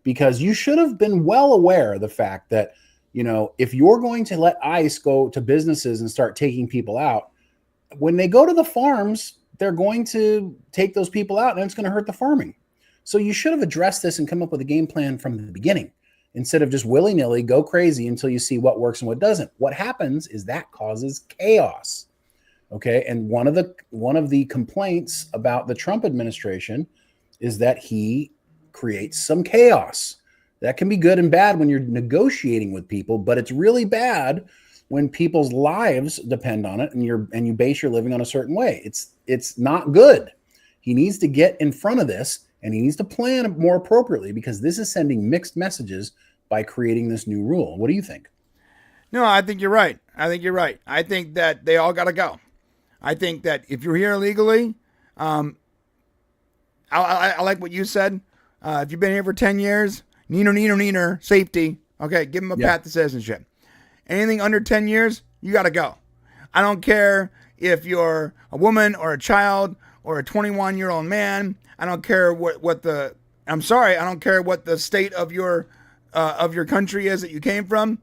Because you should have been well aware of the fact that if you're going to let ICE go to businesses and start taking people out, when they go to the farms, they're going to take those people out and it's going to hurt the farming. So you should have addressed this and come up with a game plan from the beginning instead of just willy-nilly go crazy until you see what works and what doesn't. What happens is that causes chaos. Okay. And one of the complaints about the Trump administration is that he creates some chaos. That can be good and bad when you're negotiating with people, but it's really bad when people's lives depend on it and you base your living on a certain way. It's not good. He needs to get in front of this and he needs to plan more appropriately, because this is sending mixed messages by creating this new rule. What do you think? No, I think you're right. I think that they all got to go. I think that if you're here illegally, I like what you said. If you've been here for 10 years, neener, safety. Okay, give them a path to citizenship. Anything under 10 years, you got to go. I don't care if you're a woman or a child or a 21-year-old man. I don't care I don't care what the state of your country is that you came from.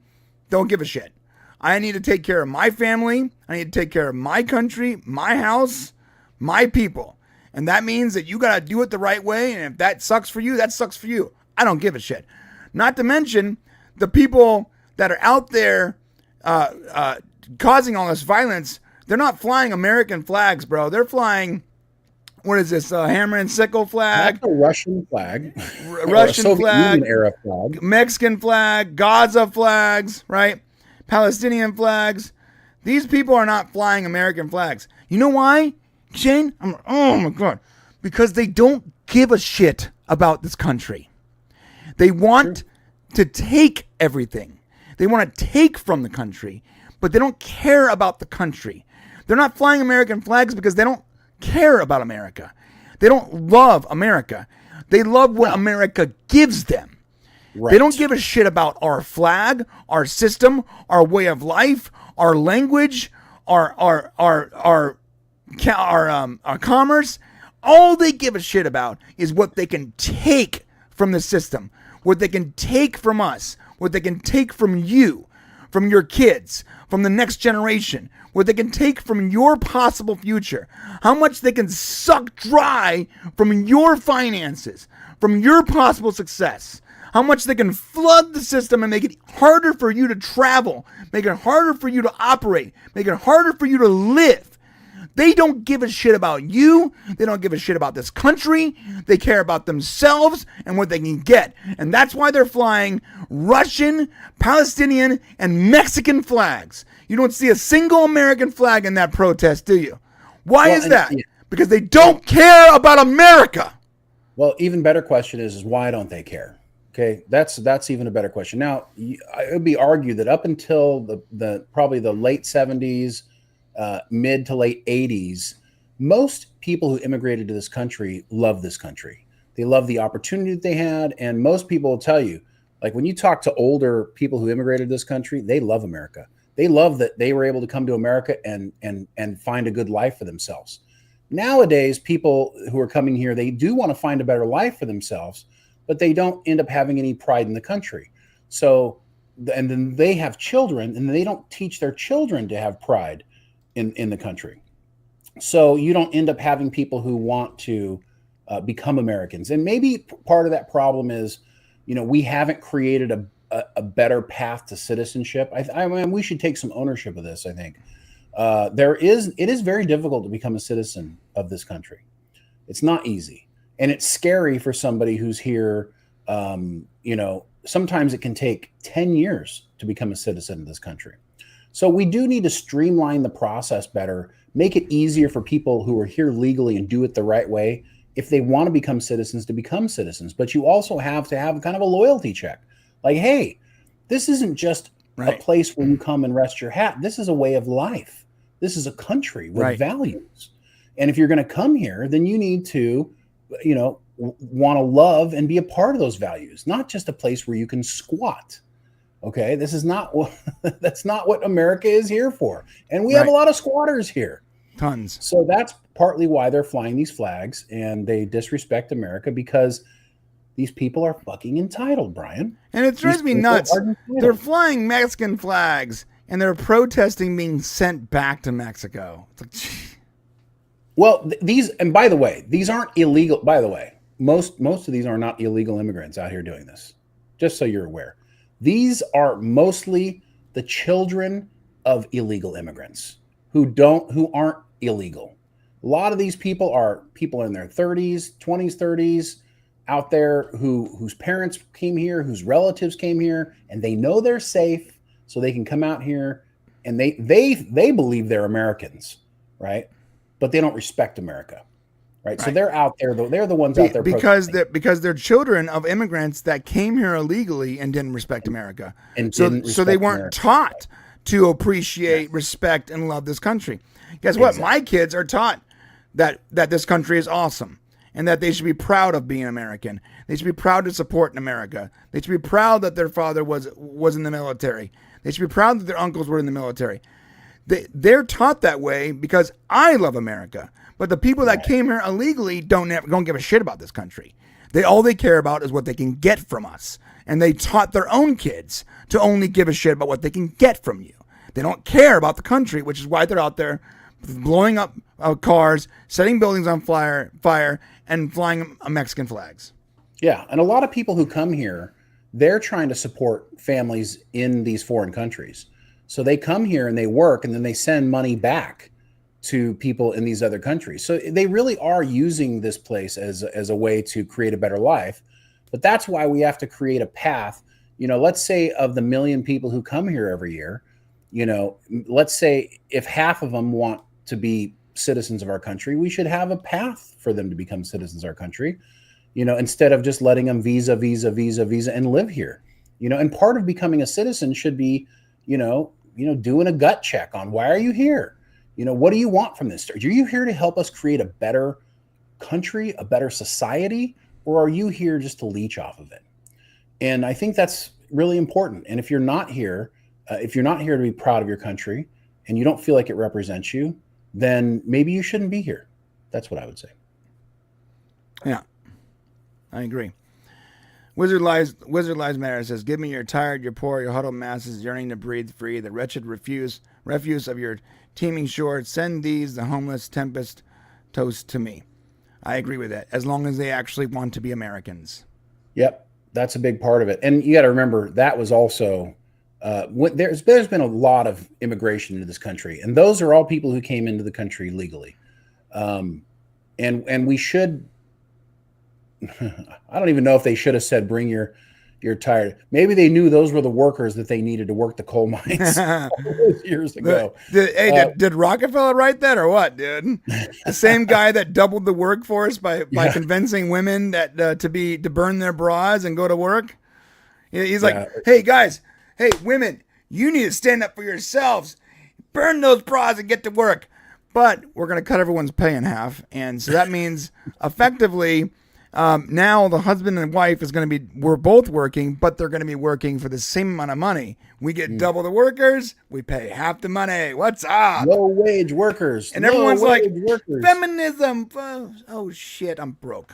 Don't give a shit. I need to take care of my family. I need to take care of my country, my house, my people. And that means that you got to do it the right way. And if that sucks for you, that sucks for you. I don't give a shit. Not to mention the people that are out there causing all this violence. They're not flying American flags, bro. They're flying, what is this, hammer and sickle flag? That's a Russian flag. Russian flag. Era flag. Mexican flag. Gaza flags, right? Palestinian flags. These people are not flying American flags. You know why, Shane? Oh my God. Because they don't give a shit about this country. They want to take everything. They want to take from the country, but they don't care about the country. They're not flying American flags because they don't care about America. They don't love America. They love what America gives them. Right. They don't give a shit about our flag, our system, our way of life, our language, our commerce. All they give a shit about is what they can take from the system, what they can take from us, what they can take from you, from your kids, from the next generation, what they can take from your possible future, how much they can suck dry from your finances, from your possible success, how much they can flood the system and make it harder for you to travel, make it harder for you to operate, make it harder for you to live. They don't give a shit about you. They don't give a shit about this country. They care about themselves and what they can get. And that's why they're flying Russian, Palestinian, and Mexican flags. You don't see a single American flag in that protest, do you? Why is that? Because they don't care about America. Well, even better question is why don't they care? Okay, that's even a better question. Now, it would be argued that up until the probably the late 70s, mid to late 80s, most people who immigrated to this country love this country. They love the opportunity that they had. And most people will tell you, like when you talk to older people who immigrated to this country, they love America. They love that they were able to come to America and find a good life for themselves. Nowadays, people who are coming here, they do want to find a better life for themselves, but they don't end up having any pride in the country. So, and then they have children and they don't teach their children to have pride in the country. So you don't end up having people who want to become Americans. And maybe part of that problem is, we haven't created a better path to citizenship. I mean, we should take some ownership of this, I think. It is very difficult to become a citizen of this country. It's not easy. And it's scary for somebody who's here. Sometimes it can take 10 years to become a citizen of this country. So we do need to streamline the process better, make it easier for people who are here legally and do it the right way. If they want to become citizens, to become citizens. But you also have to have kind of a loyalty check. Like, hey, this isn't just a place where you come and rest your hat. This is a way of life. This is a country with values. And if you're going to come here, then you need to, want to love and be a part of those values, not just a place where you can squat. Okay, this is not that's not what America is here for. And we have a lot of squatters here. Tons. So that's partly why they're flying these flags and they disrespect America, because These people are fucking entitled, Brian. And it drives me nuts. They're flying Mexican flags and they're protesting being sent back to Mexico. It's like, well, these, and by the way, these aren't illegal. By the way, most of these are not illegal immigrants out here doing this. Just so you're aware, these are mostly the children of illegal immigrants who aren't illegal. A lot of these people are people in their 30s, 20s, 30s out there whose parents came here, whose relatives came here, and they know they're safe, so they can come out here and they believe they're Americans, right? But they don't respect America, right? So they're out there, though. They're the ones out there because they're children of immigrants that came here illegally and didn't respect America, and so they weren't taught to appreciate, respect, and love this country. Guess what? My kids are taught that this country is awesome and that they should be proud of being American. They should be proud to support in America. They should be proud that their father was in the military. They should be proud that their uncles were in the military. They're taught that way because I love America. But the people that came here illegally don't give a shit about this country. All they care about is what they can get from us. And they taught their own kids to only give a shit about what they can get from you. They don't care about the country, which is why they're out there blowing up cars, setting buildings on fire, and flying Mexican flags. Yeah, and a lot of people who come here, they're trying to support families in these foreign countries. So they come here and they work, and then they send money back to people in these other countries. So they really are using this place as a way to create a better life. But that's why we have to create a path. Let's say of the 1 million people who come here every year, let's say if half of them want to be citizens of our country, we should have a path for them to become citizens of our country, instead of just letting them visa and live here, and part of becoming a citizen should be, doing a gut check on why are you here? What do you want from this? Are you here to help us create a better country, a better society, or are you here just to leech off of it? And I think that's really important. And if you're not here to be proud of your country and you don't feel like it represents you, then maybe you shouldn't be here. That's what I would say. Yeah, I agree. Wizard Lives Matter says, give me your tired, your poor, your huddled masses yearning to breathe free, the wretched refuse of your teeming shore. Send these, the homeless tempest toast to me. I agree with that, as long as they actually want to be Americans. Yep, that's a big part of it. And you got to remember, that was also, there's been a lot of immigration into this country, and those are all people who came into the country legally. And we should, I don't even know if they should have said, bring your tired. Maybe they knew those were the workers that they needed to work the coal mines all those years ago. Did Rockefeller write that or what, dude? The same guy that doubled the workforce by convincing women that to burn their bras and go to work. He's like, hey guys, hey women, you need to stand up for yourselves. Burn those bras and get to work. But we're going to cut everyone's pay in half, and so that means effectively. Now the husband and wife we're both working, but they're going to be working for the same amount of money. We get double the workers. We pay half the money. What's up? Low wage workers. And everyone's like, feminism. Oh shit, I'm broke.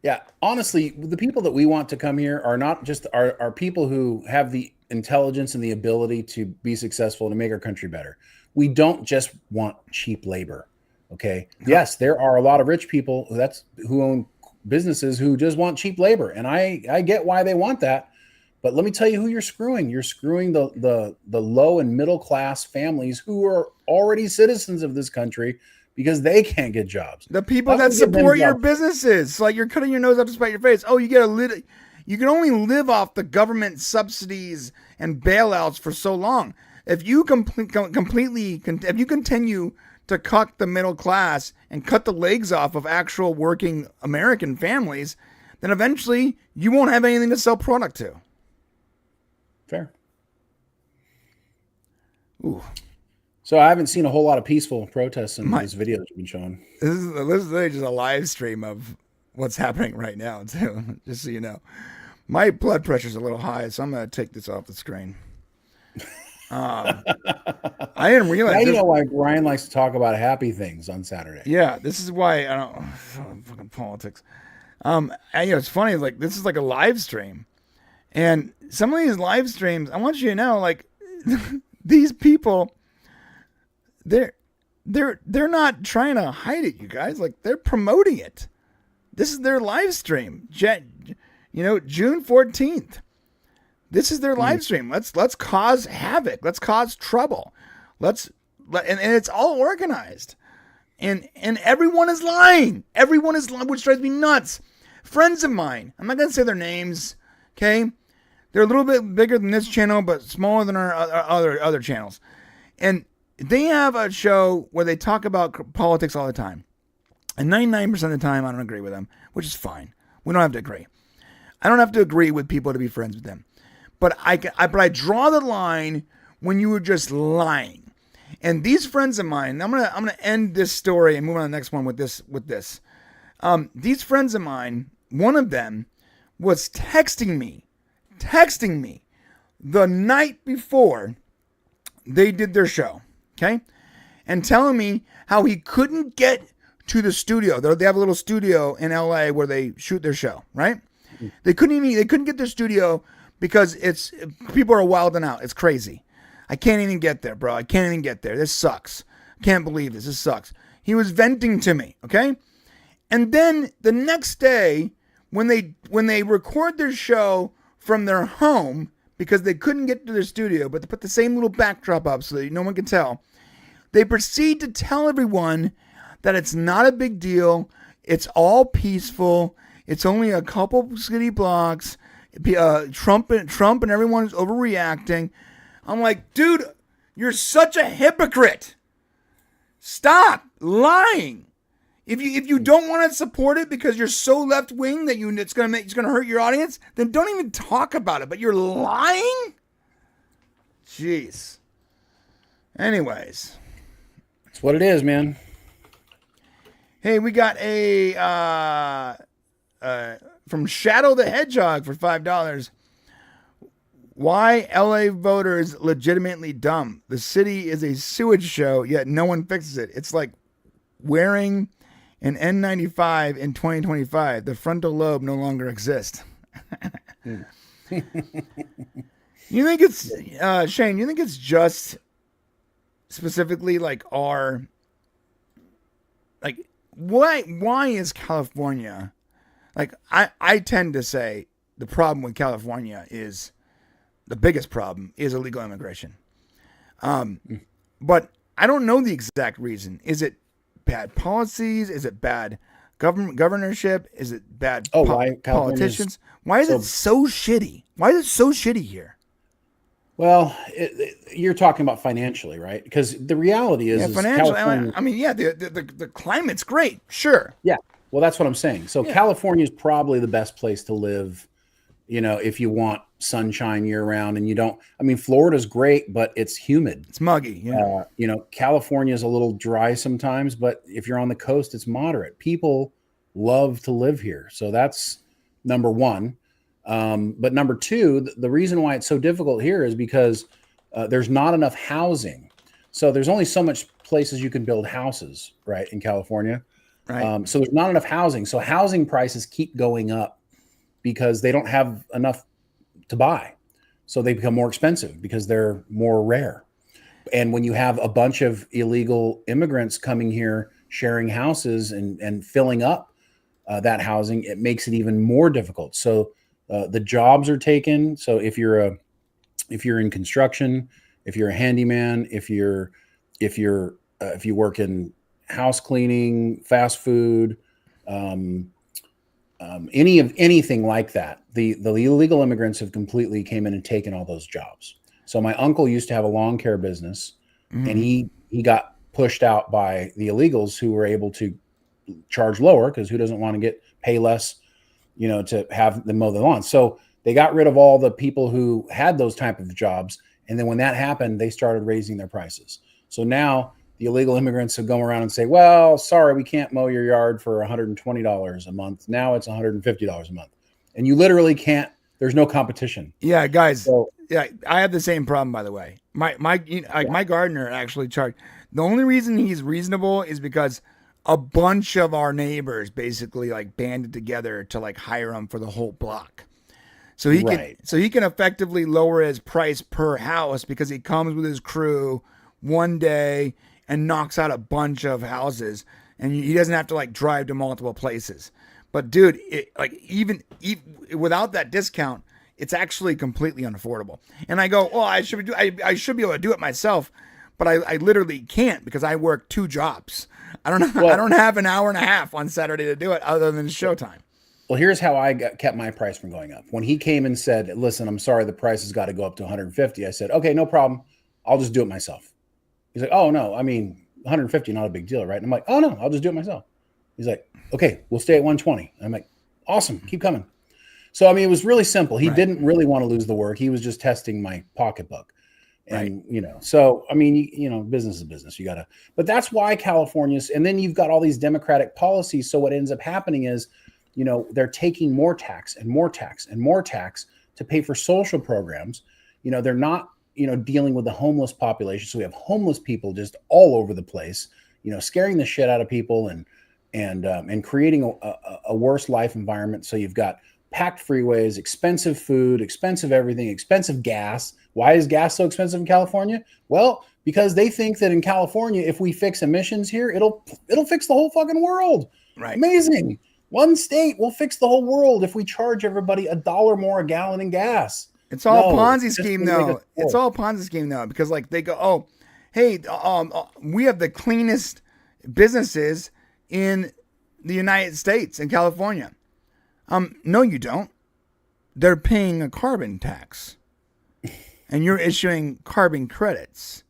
Yeah. Honestly, the people that we want to come here are not just are people who have the intelligence and the ability to be successful and to make our country better. We don't just want cheap labor. Okay. Yes, there are a lot of rich people who own businesses who just want cheap labor, and I get why they want that, but let me tell you who you're screwing. You're screwing the low and middle class families who are already citizens of this country because they can't get jobs. The people that support your businesses, like you're cutting your nose off to spite your face. Oh, you can only live off the government subsidies and bailouts for so long. If you if you continue to cut the middle class and cut the legs off of actual working American families, then eventually you won't have anything to sell product to. Fair. Ooh. So I haven't seen a whole lot of peaceful protests in these videos you've been showing. This is just a live stream of what's happening right now, too, just so you know. My blood pressure's a little high, so I'm going to take this off the screen. I didn't realize. Now you know why Brian likes to talk about happy things on Saturday. Yeah, this is why I don't fucking politics. It's funny. Like this is like a live stream, and some of these live streams, I want you to know, like these people, they're not trying to hide it, you guys. Like they're promoting it. This is their live stream. June 14th. This is their live stream. Let's cause havoc. Let's cause trouble. And it's all organized. And everyone is lying. Everyone is lying, which drives me nuts. Friends of mine, I'm not going to say their names, okay? They're a little bit bigger than this channel, but smaller than our other channels. And they have a show where they talk about politics all the time. And 99% of the time, I don't agree with them, which is fine. We don't have to agree. I don't have to agree with people to be friends with them. But I draw the line when you were just lying. And these friends of mine, I'm gonna end this story and move on to the next one with this. These friends of mine, one of them was texting me the night before they did their show, okay, and telling me how he couldn't get to the studio. They have a little studio in LA where they shoot their show, right? They couldn't get their studio because people are wilding out. It's crazy. I can't even get there, bro. I can't even get there. This sucks. I can't believe this. This sucks. He was venting to me, okay? And then the next day, when they record their show from their home because they couldn't get to their studio, but they put the same little backdrop up so that no one can tell, they proceed to tell everyone that it's not a big deal. It's all peaceful. It's only a couple city blocks. Trump and everyone is overreacting. I'm like, dude, you're such a hypocrite. Stop lying. If you don't want to support it because you're so left wing that it's gonna hurt your audience, then don't even talk about it. But you're lying? Jeez. Anyways, that's what it is, man. Hey, we got a from Shadow the Hedgehog for $5. Why LA voters legitimately dumb? The city is a sewage show, yet no one fixes it. It's like wearing an N95 in 2025. The frontal lobe no longer exists. You think it's Shane? You think it's just specifically like why is California like? I tend to say the problem with California is. The biggest problem is illegal immigration. But I don't know the exact reason. Is it bad policies? Is it bad governorship? Is it bad politicians? Why is it so shitty? Why is it so shitty here? Well, you're talking about financially, right? Because the reality is, financially. I mean, the climate's great, sure. Yeah, well, that's what I'm saying. So California is probably the best place to live. If you want sunshine year round and you don't, Florida's great, but it's humid. It's muggy. Yeah. California is a little dry sometimes, but if you're on the coast, it's moderate. People love to live here. So that's number one. But number two, the reason why it's so difficult here is because there's not enough housing. So there's only so much places you can build houses, right, in California. Right. So there's not enough housing. So housing prices keep going up because they don't have enough to buy. So they become more expensive because they're more rare. And when you have a bunch of illegal immigrants coming here, sharing houses and filling up that housing, it makes it even more difficult. So the jobs are taken. So if you're in construction, if you're a handyman, if you work in house cleaning, fast food, anything like that, the illegal immigrants have completely came in and taken all those jobs. So my uncle used to have a lawn care business, and he got pushed out by the illegals who were able to charge lower because who doesn't want to pay less, to have them mow the lawn. So they got rid of all the people who had those type of jobs, and then when that happened, they started raising their prices. So now the illegal immigrants have gone around and say, well, sorry, we can't mow your yard for $120 a month. Now it's $150 a month. And you literally can't, there's no competition. Yeah, guys. So, yeah, I have the same problem, by the way. My gardener actually charged. The only reason he's reasonable is because a bunch of our neighbors basically like banded together to like hire him for the whole block. So he can effectively lower his price per house because he comes with his crew one day and knocks out a bunch of houses, and he doesn't have to like drive to multiple places. But dude, even without that discount, it's actually completely unaffordable. And I go, well, I should be able to do it myself, but I literally can't because I work 2 jobs. I don't have an hour and a half on Saturday to do it other than showtime. Well, here's how I kept my price from going up. When he came and said, listen, I'm sorry, the price has got to go up to 150. I said, okay, no problem. I'll just do it myself. He's like, oh no, I mean, 150, not a big deal, right? And I'm like, oh no, I'll just do it myself. He's like, okay, we'll stay at 120. I'm like, awesome, keep coming. So, I mean, it was really simple. He didn't really want to lose the work. He was just testing my pocketbook. And, so, I mean, business is business. You got to, but that's why California's, and then you've got all these democratic policies. So what ends up happening is, they're taking more tax and more tax and more tax to pay for social programs. They're not, dealing with the homeless population. So we have homeless people just all over the place, scaring the shit out of people and creating a worse life environment. So you've got packed freeways, expensive food, expensive everything, expensive gas. Why is gas so expensive in California? Well, because they think that in California, if we fix emissions here, it'll fix the whole fucking world. Right. Amazing. One state will fix the whole world if we charge everybody $1 more a gallon in gas. It's all Ponzi scheme though. It's all Ponzi scheme though, because like they go, oh, hey, we have the cleanest businesses in the United States in California. No, you don't. They're paying a carbon tax, and you're issuing carbon credits,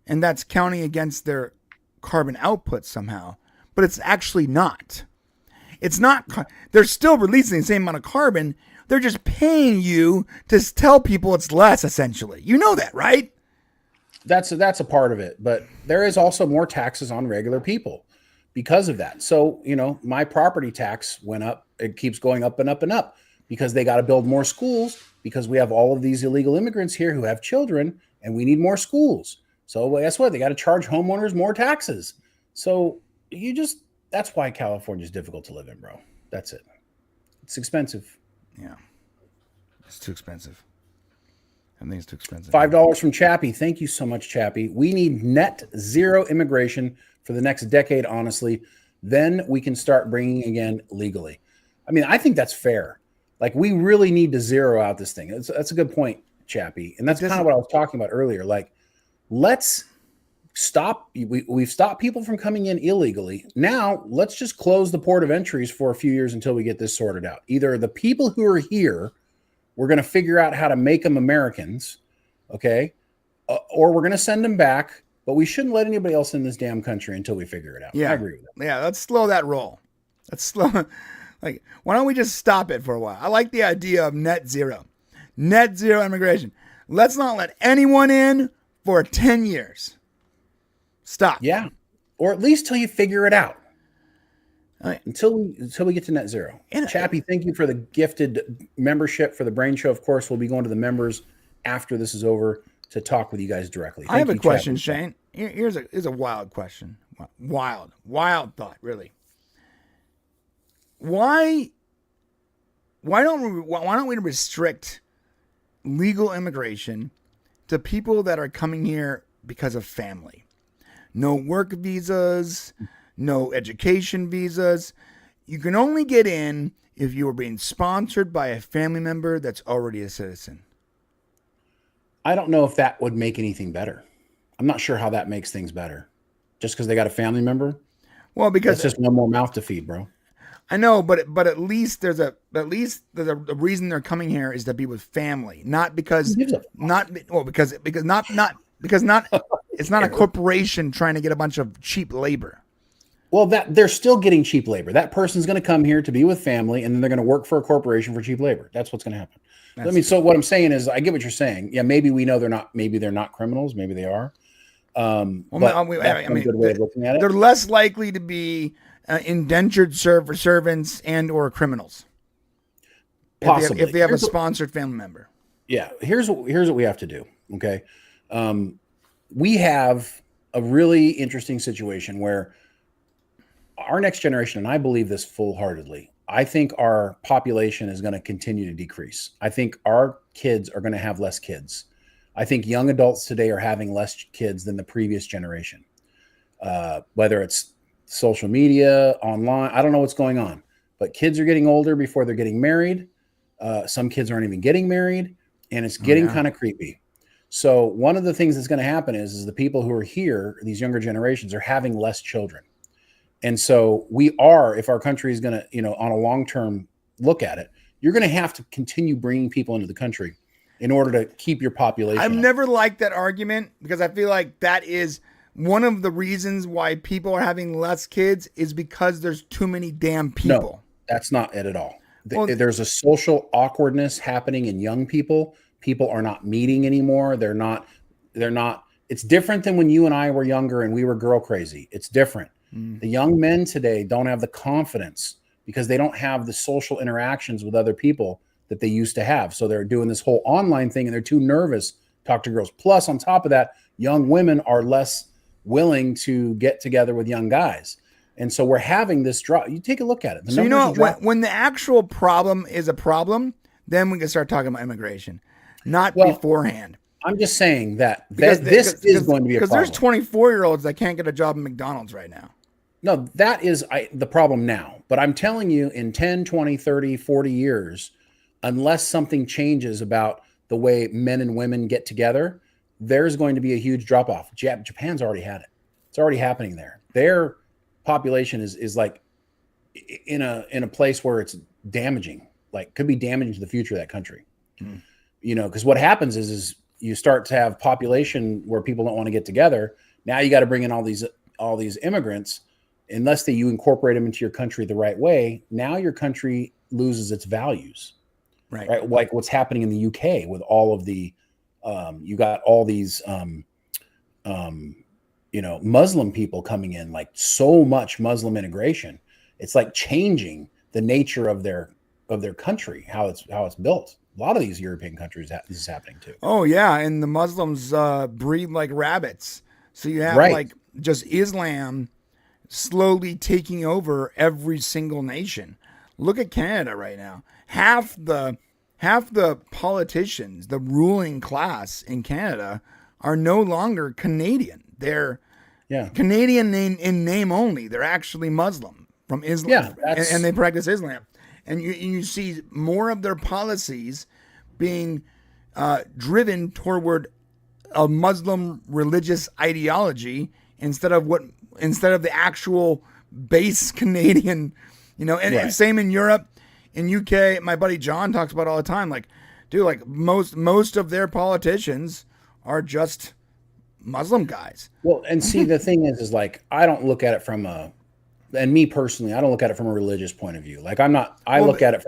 and that's counting against their carbon output somehow. But it's actually not. It's not. They're still releasing the same amount of carbon. They're just paying you to tell people it's less, essentially. You know that, right? That's a part of it. But there is also more taxes on regular people because of that. So, my property tax went up. It keeps going up and up and up because they got to build more schools because we have all of these illegal immigrants here who have children and we need more schools. So guess what? They got to charge homeowners more taxes. So that's why California is difficult to live in, bro. That's it. It's expensive. Yeah. It's too expensive. I think it's too expensive. $5 from Chappie. Thank you so much, Chappie. We need net zero immigration for the next decade, honestly. Then we can start bringing again legally. I mean, I think that's fair. Like, we really need to zero out this thing. That's a good point, Chappie. And that's kind of what I was talking about earlier. Like, let's stop. We've stopped people from coming in illegally. Now, let's just close the port of entries for a few years until we get this sorted out. Either the people who are here, we're going to figure out how to make them Americans, okay? Or we're going to send them back, but we shouldn't let anybody else in this damn country until we figure it out. Yeah. I agree with that. Yeah, let's slow that roll. Let's slow. Like, why don't we just stop it for a while? I like the idea of net zero immigration. Let's not let anyone in for 10 years. Stop. Yeah. Or at least till you figure it out. Until we get to net zero. Chappie, thank you for the gifted membership for the BRANE Show. Of course, we'll be going to the members after this is over to talk with you guys directly. I have a question, Shane. Here's a wild question. Wild thought, really. Why don't we restrict legal immigration to people that are coming here because of family? No work visas, no education visas. You can only get in if you are being sponsored by a family member that's already a citizen. I don't know if that would make anything better. I'm not sure how that makes things better. Just because they got a family member? Well, because it's just one more mouth to feed, bro. I know, but at least there's a reason they're coming here is to be with family, not because it's not a corporation trying to get a bunch of cheap labor. Well, that they're still getting cheap labor. That person's going to come here to be with family, and then they're going to work for a corporation for cheap labor. That's what's going to happen. So what I'm saying is, I get what you're saying. Yeah, maybe we know they're not. Maybe they're not criminals. Maybe they are. Good way of looking at it. They're less likely to be indentured servants and or criminals. Possibly, if they have a sponsored family member. Yeah, here's what we have to do. Okay, we have a really interesting situation where our next generation, and I believe this full-heartedly, I think our population is going to continue to decrease. I think our kids are going to have less kids. I think young adults today are having less kids than the previous generation. Whether it's social media, online, I don't know what's going on, but kids are getting older before they're getting married. Some kids aren't even getting married, and it's getting kind of creepy. So one of the things that's going to happen is the people who are here, these younger generations, are having less children. And so we are, if our country is going to, you know, on a long-term look at it, you're going to have to continue bringing people into the country in order to keep your population. I've never liked that argument because I feel like that is one of the reasons why people are having less kids is because there's too many damn people. No, that's not it at all. Well, there's a social awkwardness happening in young people. People are not meeting anymore. They're not, it's different than when you and I were younger and we were girl crazy. It's different. The young men today don't have the confidence because they don't have the social interactions with other people that they used to have. So they're doing this whole online thing and they're too nervous to talk to girls. Plus, on top of that, young women are less willing to get together with young guys. And so we're having this drop. You take a look at it. So you know what? When the actual problem is a problem, then we can start talking about immigration, not beforehand. I'm just saying that this is going to be a problem. Because there's 24-year-olds that can't get a job at McDonald's right now. No, that is the problem now. But I'm telling you, in 10, 20, 30, 40 years, unless something changes about the way men and women get together, there's going to be a huge drop-off. Japan's already had it. It's already happening there. Their population is like in a place where it's damaging, like could be damaging to the future of that country. You know, because what happens is you start to have population where people don't want to get together. Now you got to bring in all these immigrants. Unless you incorporate them into your country the right way, now your country loses its values. Right? Like what's happening in the UK with all of the you got all these you know, Muslim people coming in, like so much Muslim integration. It's like changing the nature of their country, how it's built. A lot of these European countries, this is happening too. Oh yeah, and the Muslims breed like rabbits. So you have like just Islam slowly taking over every single nation. Look at Canada right now. Half the politicians, the ruling class in Canada, are no longer Canadian. They're Canadian in name only. They're actually Muslim from Islam, and they practice Islam. And you see more of their policies being driven toward a Muslim religious ideology instead of the actual base Canadian, you know. And same in Europe, in UK. My buddy John talks about all the time. Like, dude, like most of their politicians are just Muslim guys. Well, and see, the thing is like I don't look at it from and me personally, I don't look at it from a religious point of view. Like I look at it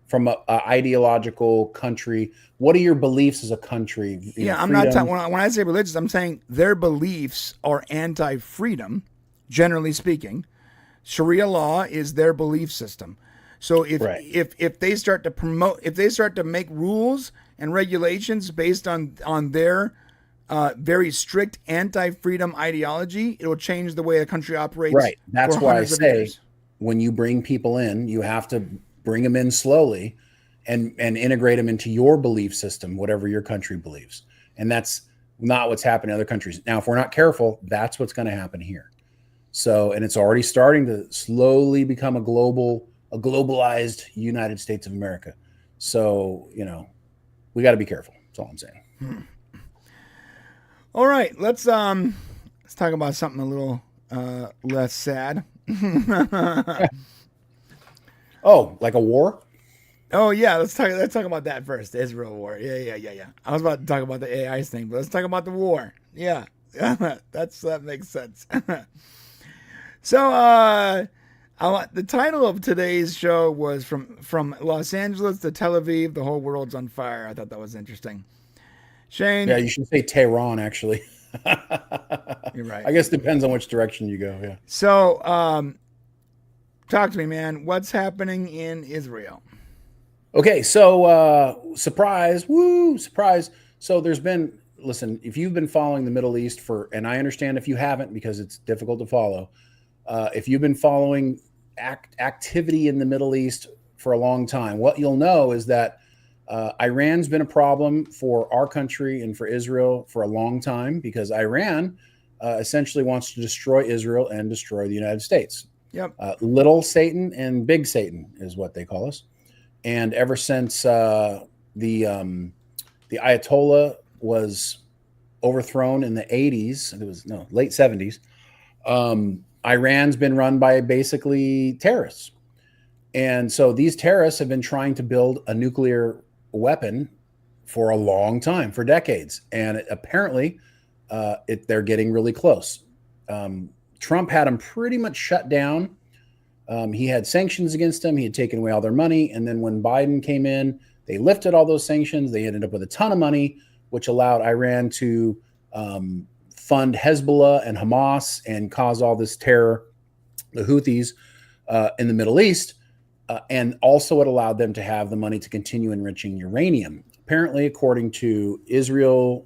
from a ideological country. What are your beliefs as a country? I'm not talking, when I say religious, I'm saying their beliefs are anti-freedom, generally speaking. Sharia law is their belief system. So if they start to make rules and regulations based on their very strict anti-freedom ideology, it will change the way a country operates. Right. That's why I say when you bring people in, you have to bring them in slowly and integrate them into your belief system, whatever your country believes. And that's not what's happening in other countries. Now, if we're not careful, that's what's going to happen here. So, and it's already starting to slowly become a globalized United States of America. So, you know, we got to be careful. That's all I'm saying. All right, let's talk about something a little less sad. Oh, like a war? Oh yeah, let's talk about that first. The Israel war. Yeah. I was about to talk about the AI thing, but let's talk about the war. Yeah. that makes sense. So the title of today's show was from Los Angeles to Tel Aviv, the whole world's on fire. I thought that was interesting. Shane? Yeah, you should say Tehran, actually. You're right. I guess it depends on which direction you go, yeah. So, talk to me, man. What's happening in Israel? Okay, so surprise. So there's been, listen, if you've been following the Middle East and I understand if you haven't because it's difficult to follow, if you've been following activity in the Middle East for a long time, what you'll know is that Iran's been a problem for our country and for Israel for a long time, because Iran essentially wants to destroy Israel and destroy the United States. Yep. Little Satan and Big Satan is what they call us. And ever since the Ayatollah was overthrown in the 80s, it was late 70s, Iran's been run by basically terrorists. And so these terrorists have been trying to build a nuclear weapon for a long time, for decades. And apparently they're getting really close. Trump had them pretty much shut down. He had sanctions against them. He had taken away all their money. And then when Biden came in, they lifted all those sanctions. They ended up with a ton of money, which allowed Iran to fund Hezbollah and Hamas and cause all this terror, the Houthis, in the Middle East. And also it allowed them to have the money to continue enriching uranium. Apparently, according to Israeli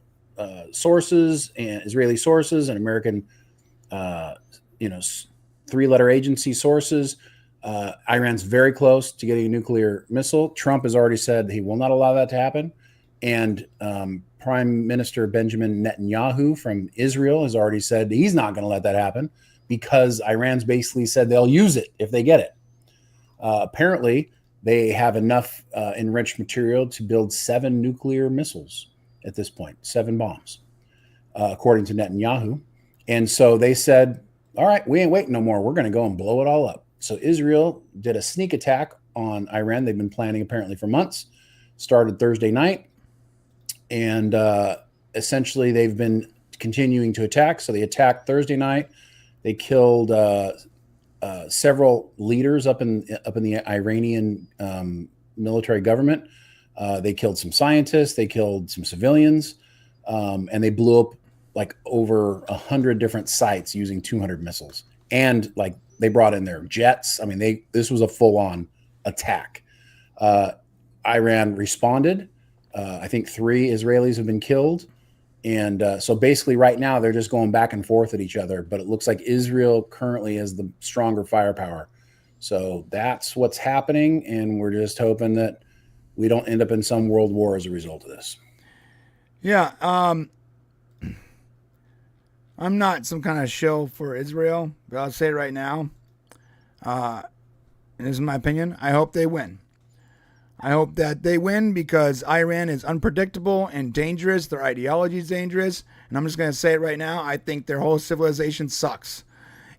sources and American, three-letter agency sources, Iran's very close to getting a nuclear missile. Trump has already said he will not allow that to happen. And Prime Minister Benjamin Netanyahu from Israel has already said he's not going to let that happen, because Iran's basically said they'll use it if they get it. Apparently, they have enough enriched material to build 7 nuclear missiles at this point, 7 bombs, according to Netanyahu. And so they said, all right, we ain't waiting no more. We're going to go and blow it all up. So Israel did a sneak attack on Iran. They've been planning apparently for months, started Thursday night. And essentially they've been continuing to attack. So they attacked Thursday night. They killed several leaders up in the Iranian military government. They killed some scientists. They killed some civilians. And they blew up like over 100 different sites using 200 missiles. And like they brought in their jets. I mean, this was a full-on attack. Iran responded. I think 3 Israelis have been killed. And so basically right now they're just going back and forth at each other, but it looks like Israel currently has the stronger firepower. So that's what's happening. And we're just hoping that we don't end up in some world war as a result of this. Yeah. I'm not some kind of shill for Israel, but I'll say it right now. And this is my opinion. I hope they win. I hope that they win, because Iran is unpredictable and dangerous. Their ideology is dangerous. And I'm just going to say it right now. I think their whole civilization sucks.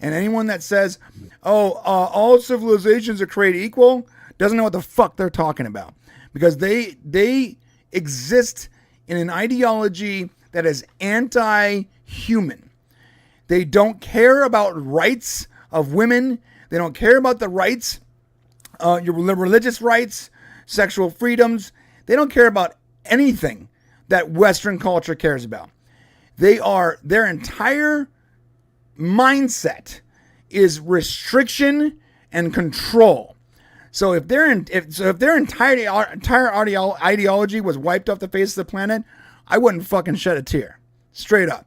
And anyone that says, all civilizations are created equal, doesn't know what the fuck they're talking about. Because they exist in an ideology that is anti-human. They don't care about rights of women. They don't care about the rights, your religious rights, sexual freedoms. They don't care about anything that Western culture cares about. Their entire mindset is restriction and control. So if their entire ideology was wiped off the face of the planet, I wouldn't fucking shed a tear. Straight up.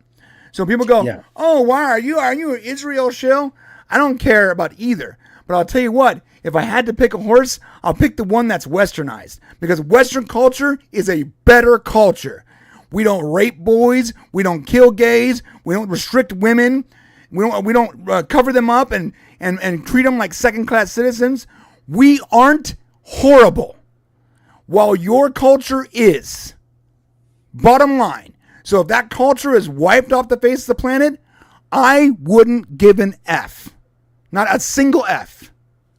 So people go, oh, why are you an Israel shill? I don't care about either. But I'll tell you what, if I had to pick a horse, I'll pick the one that's westernized. Because Western culture is a better culture. We don't rape boys. We don't kill gays. We don't restrict women. We don't cover them up and treat them like second-class citizens. We aren't horrible. While your culture is. Bottom line. So if that culture is wiped off the face of the planet, I wouldn't give an F. Not a single F.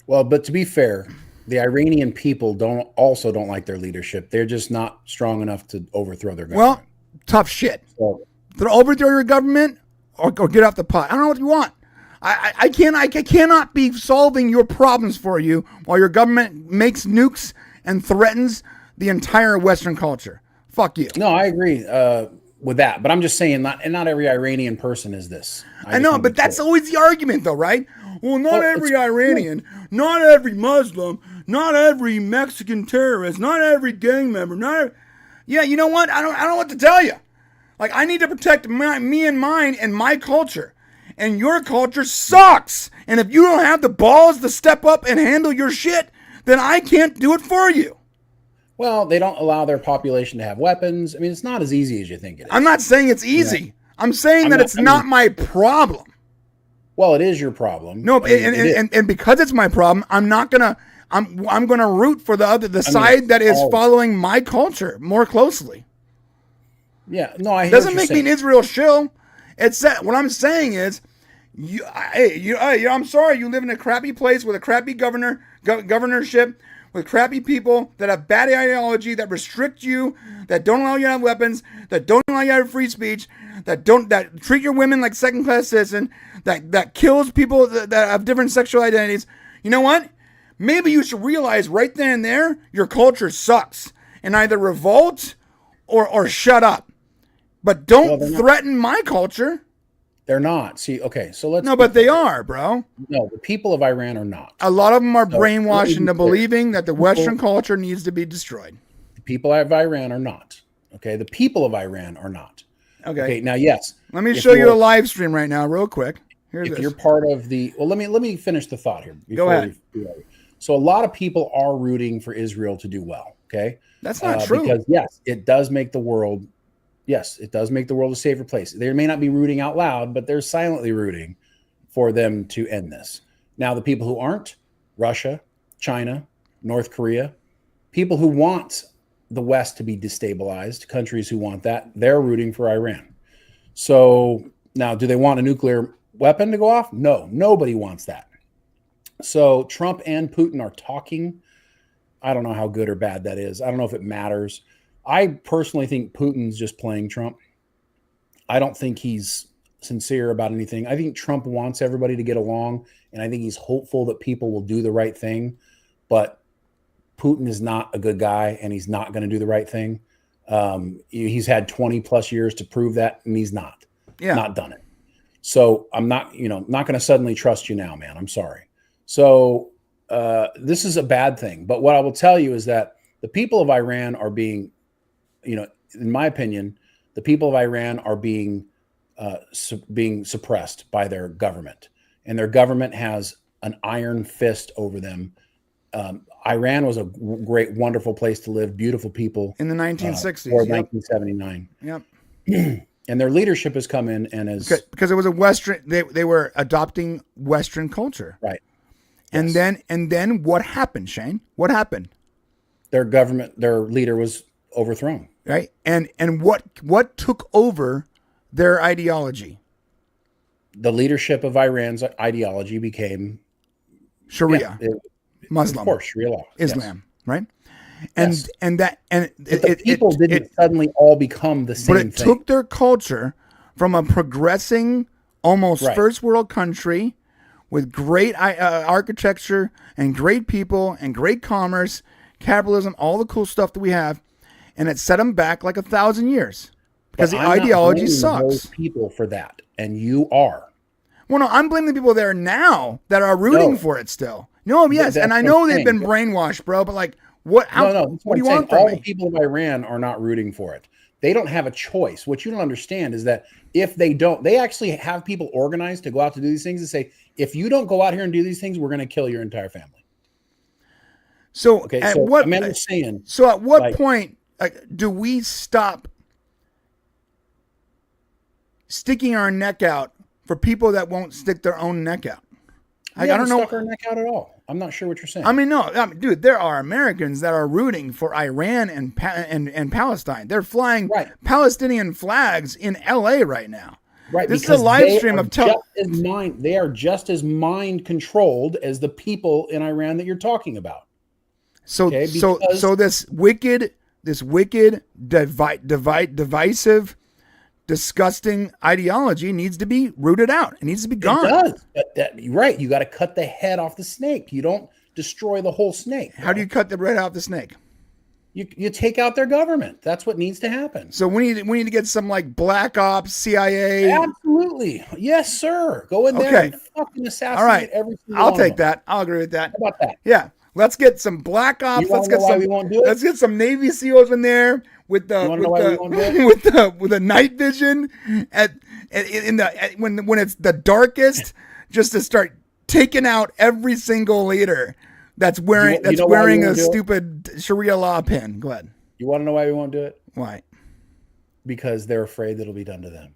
Well, but to be fair, the Iranian people don't like their leadership. They're just not strong enough to overthrow their government. Well, tough shit. So, overthrow your government or get off the pot. I don't know what you want. I cannot be solving your problems for you while your government makes nukes and threatens the entire Western culture. Fuck you. No, I agree with that, but I'm just saying not every Iranian person is this. I know, but that's always the argument, though, right? Well, not every Iranian, not every Muslim, not every Mexican terrorist, not every gang member, yeah. You know what? I don't know what to tell you. Like, I need to protect me and mine and my culture. and your culture sucks. And if you don't have the balls to step up and handle your shit, then I can't do it for you. Well, they don't allow their population to have weapons. I mean, it's not as easy as you think it is. I'm not saying it's easy. Yeah. I'm saying that it's not my problem. Well, it is your problem. No, and because it's my problem, I'm not gonna. I'm gonna root for the side that is following my culture more closely. Yeah, no, I doesn't make me an Israel shill. It's that what I'm saying is, I'm sorry, you live in a crappy place with a crappy governorship, with crappy people that have bad ideology, that restrict you, that don't allow you to have weapons, that don't allow you to have free speech, that treat your women like second-class citizens, that kills people that have different sexual identities. You know what? Maybe you should realize right then and there your culture sucks, and either revolt or shut up. But don't threaten my culture. They're not. See, okay, so let's... No, but they are, bro. No, the people of Iran are not. A lot of them are brainwashed into believing that the Western culture needs to be destroyed. The people of Iran are not. Okay, the people of Iran are not. Okay, now, yes. Let me show you a live stream right now real quick. If you're part of the... Well, let me finish the thought here. Go ahead. So a lot of people are rooting for Israel to do well, okay? That's not true. Because, yes, it does make the world... Yes, it does make the world a safer place. They may not be rooting out loud, but they're silently rooting for them to end this. Now, the people who aren't, Russia, China, North Korea, people who want the West to be destabilized, countries who want that, they're rooting for Iran. So now, do they want a nuclear weapon to go off? No, nobody wants that. So Trump and Putin are talking. I don't know how good or bad that is. I don't know if it matters. I personally think Putin's just playing Trump. I don't think he's sincere about anything. I think Trump wants everybody to get along, and I think he's hopeful that people will do the right thing. But Putin is not a good guy, and he's not going to do the right thing. He's had 20 plus years to prove that, and he's not done it. So I'm not going to suddenly trust you now, man. I'm sorry. So this is a bad thing. But what I will tell you is that the people of Iran are being, in my opinion, the people of Iran are being suppressed by their government, and their government has an iron fist over them. Iran was a great, wonderful place to live, beautiful people in the 1960s, or 1979. Yep. And their leadership has come in and is because it was a Western. They were adopting Western culture, right? And then what happened, Shane? What happened? Their government, their leader was overthrown. Right. And what took over their ideology? The leadership of Iran's ideology became Sharia, Muslim, of course, Sharia law, Islam, right? The people didn't suddenly all become the same thing. But it took their culture from a progressing, almost first world country with great architecture and great people and great commerce, capitalism, all the cool stuff that we have, and it set them back like 1,000 years because the ideology sucks. Those people for that, and you are. Well, no, I'm blaming the people there now that are rooting for it still. No, yes, and I know they've been brainwashed, bro. But like, what? What do you want from me? All the people of Iran are not rooting for it. They don't have a choice. What you don't understand is that if they don't, they actually have people organized to go out to do these things and say, if you don't go out here and do these things, we're going to kill your entire family. So at what point do we stop sticking our neck out for people that won't stick their own neck out? I don't know. Stuck our neck out at all. I'm not sure what you're saying. I mean, dude, there are Americans that are rooting for Iran and Palestine. They're flying Palestinian flags in LA right now. Right. This is a live stream of they are just as mind controlled as the people in Iran that you're talking about. So this wicked, divisive, disgusting ideology needs to be rooted out. It needs to be gone. It does. But right. You got to cut the head off the snake. You don't destroy the whole snake. How do you cut the head off the snake? You take out their government. That's what needs to happen. So we need to get some like black ops, CIA. Absolutely. Yes, sir. Go in there and fucking assassinate every single one. I'll take that. I'll agree with that. How about that? Yeah. Let's get some black ops. Let's get some. We won't do it? Let's get some Navy SEALs in there with the with the night vision when it's the darkest, just to start taking out every single leader that's wearing a stupid Sharia law pin. Go ahead. You want to know why we won't do it? Why? Because they're afraid that it'll be done to them.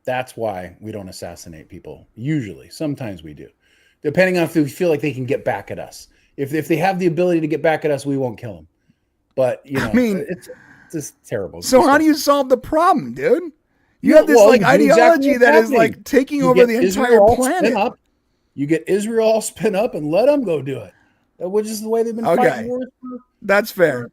That's why we don't assassinate people. Usually, sometimes we do, depending on if we feel like they can get back at us. If they have the ability to get back at us, we won't kill them. But I mean, it's just terrible. So how do you solve the problem, dude? You have this ideology that is like taking over the entire planet. You get Israel all spin up and let them go do it, which is the way they've been fighting wars That's fair.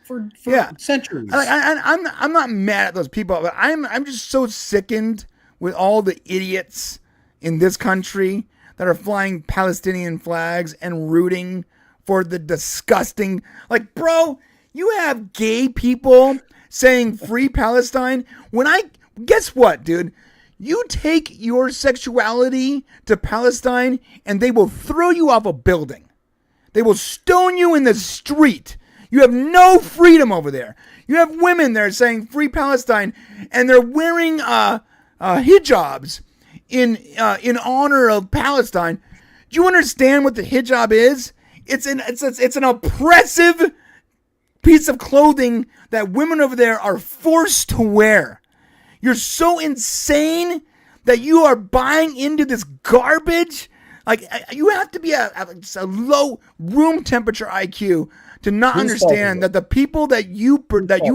For centuries. I'm not mad at those people, but I'm just so sickened with all the idiots in this country that are flying Palestinian flags and rooting for the disgusting, like, bro, you have gay people saying free Palestine. Guess what, dude? You take your sexuality to Palestine and they will throw you off a building. They will stone you in the street. You have no freedom over there. You have women there saying free Palestine and they're wearing hijabs in honor of Palestine. Do you understand what the hijab is? It's an oppressive piece of clothing that women over there are forced to wear. You're so insane that you are buying into this garbage. Like, you have to be a low room temperature IQ to not understand that the people that you